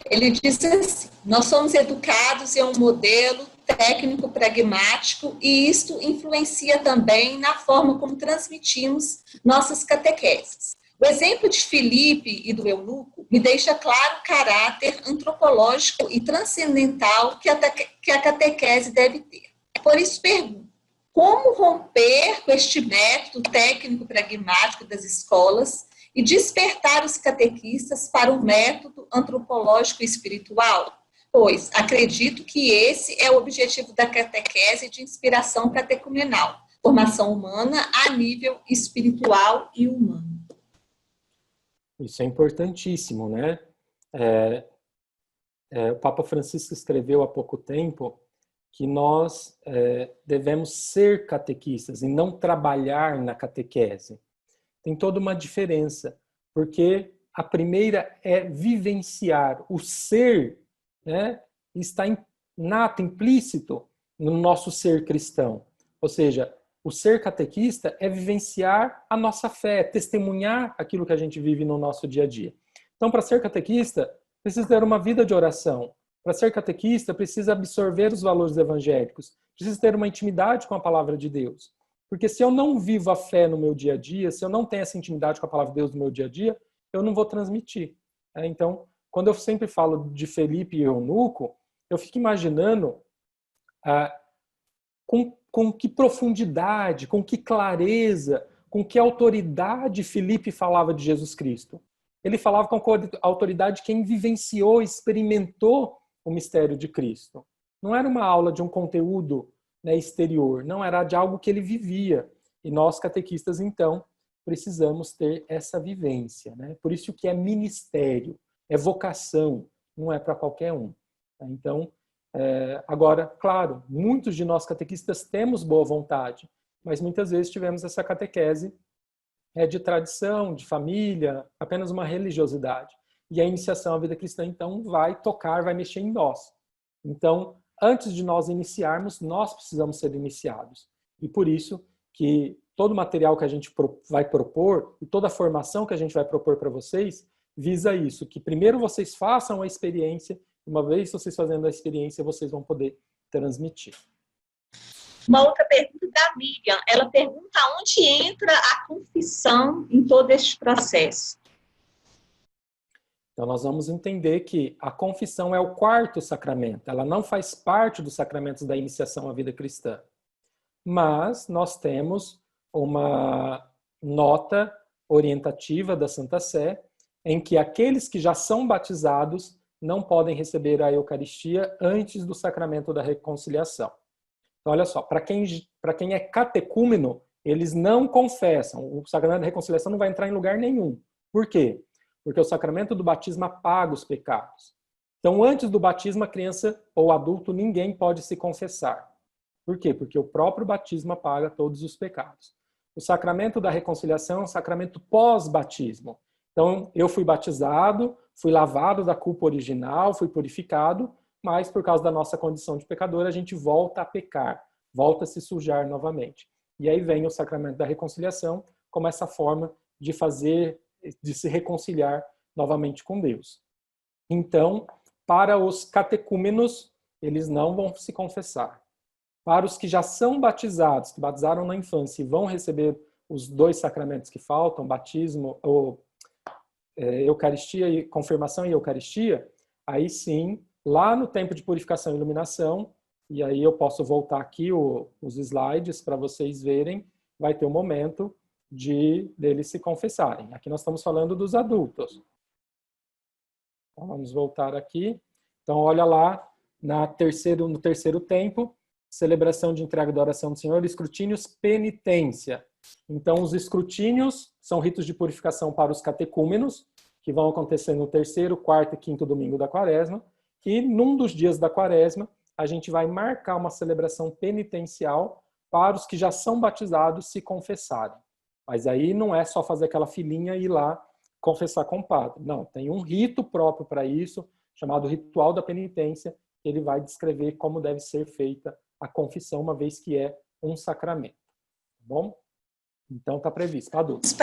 S5: Ele disse assim: nós somos educados em um modelo técnico pragmático e isto influencia também na forma como transmitimos nossas catequeses. O exemplo de Filipe e do eunuco me deixa claro o caráter antropológico e transcendental que a catequese deve ter. Por isso pergunto: como romper com este método técnico pragmático das escolas e despertar os catequistas para o método antropológico e espiritual? Pois acredito que esse é o objetivo da catequese de inspiração catecumenal, formação humana a nível espiritual e humano.
S6: Isso é importantíssimo, né? O Papa Francisco escreveu há pouco tempo que nós devemos ser catequistas e não trabalhar na catequese. Tem toda uma diferença, porque a primeira é vivenciar. O ser, né, está inato, implícito no nosso ser cristão. Ou seja, o ser catequista é vivenciar a nossa fé, testemunhar aquilo que a gente vive no nosso dia a dia. Então, para ser catequista, precisa ter uma vida de oração. Para ser catequista, precisa absorver os valores evangélicos, precisa ter uma intimidade com a palavra de Deus. Porque se eu não vivo a fé no meu dia a dia, se eu não tenho essa intimidade com a palavra de Deus no meu dia a dia, eu não vou transmitir. Então, quando eu sempre falo de Felipe e eunuco, eu fico imaginando com que profundidade, com que clareza, com que autoridade Felipe falava de Jesus Cristo. Ele falava com a autoridade de quem vivenciou, experimentou o mistério de Cristo. Não era uma aula de um conteúdo, né, exterior, não, era de algo que ele vivia. E nós, catequistas, então, precisamos ter essa vivência. Né? Por isso que é ministério, é vocação, não é para qualquer um. Então, agora, claro, muitos de nós catequistas temos boa vontade, mas muitas vezes tivemos essa catequese de tradição, de família, apenas uma religiosidade. E a iniciação à vida cristã, então, vai tocar, vai mexer em nós. Então, antes de nós iniciarmos, nós precisamos ser iniciados. E por isso que todo o material que a gente vai propor e toda a formação que a gente vai propor para vocês visa isso, que primeiro vocês façam a experiência, uma vez vocês fazendo a experiência, vocês vão poder transmitir.
S5: Uma outra pergunta da Miriam, ela pergunta onde entra a confissão em todo este processo.
S6: Então nós vamos entender que a confissão é o 4º sacramento, ela não faz parte dos sacramentos da iniciação à vida cristã. Mas nós temos uma nota orientativa da Santa Sé em que aqueles que já são batizados não podem receber a Eucaristia antes do sacramento da reconciliação. Então, olha só, para quem é catecúmeno, eles não confessam. O sacramento da reconciliação não vai entrar em lugar nenhum. Por quê? Porque o sacramento do batismo apaga os pecados. Então, antes do batismo, a criança ou adulto, ninguém pode se confessar. Por quê? Porque o próprio batismo apaga todos os pecados. O sacramento da reconciliação é um sacramento pós-batismo. Então, eu fui batizado, fui lavado da culpa original, fui purificado, mas por causa da nossa condição de pecador, a gente volta a pecar, volta a se sujar novamente. E aí vem o sacramento da reconciliação como essa forma de se reconciliar novamente com Deus. Então, para os catecúmenos, eles não vão se confessar. Para os que já são batizados, que batizaram na infância e vão receber os 2 sacramentos que faltam, batismo, ou Eucaristia e confirmação e Eucaristia, aí sim, lá no tempo de purificação e iluminação, e aí eu posso voltar aqui os slides para vocês verem, vai ter um momento deles se confessarem. Aqui nós estamos falando dos adultos. Então, vamos voltar aqui. Então, olha lá, no terceiro tempo, celebração de entrega da oração do Senhor, escrutínios, penitência. Então, os escrutínios são ritos de purificação para os catecúmenos, que vão acontecer no 3º, 4º e 5º domingo da quaresma, e num dos dias da quaresma, a gente vai marcar uma celebração penitencial para os que já são batizados se confessarem. Mas aí não é só fazer aquela filinha e ir lá confessar com o padre. Não, tem um rito próprio para isso, chamado ritual da penitência, que ele vai descrever como deve ser feita a confissão, uma vez que é um sacramento. Tá bom? Então está previsto para adultos.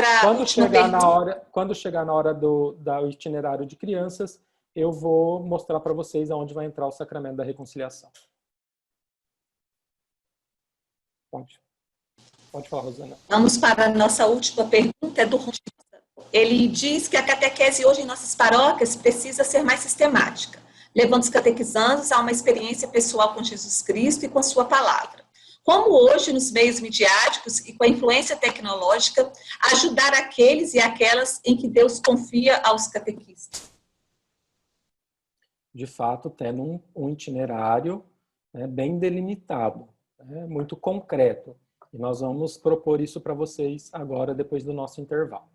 S6: Quando chegar na hora do itinerário de crianças, eu vou mostrar para vocês aonde vai entrar o sacramento da reconciliação. Pode falar, Rosana.
S5: Vamos para a nossa última pergunta, é do Ron. Ele diz que a catequese hoje em nossas paróquias precisa ser mais sistemática, levando os catequizandos a uma experiência pessoal com Jesus Cristo e com a sua palavra. Como hoje, nos meios midiáticos e com a influência tecnológica, ajudar aqueles e aquelas em que Deus confia aos catequistas?
S6: De fato, tendo um itinerário, né, bem delimitado, né, muito concreto. E nós vamos propor isso para vocês agora, depois do nosso intervalo.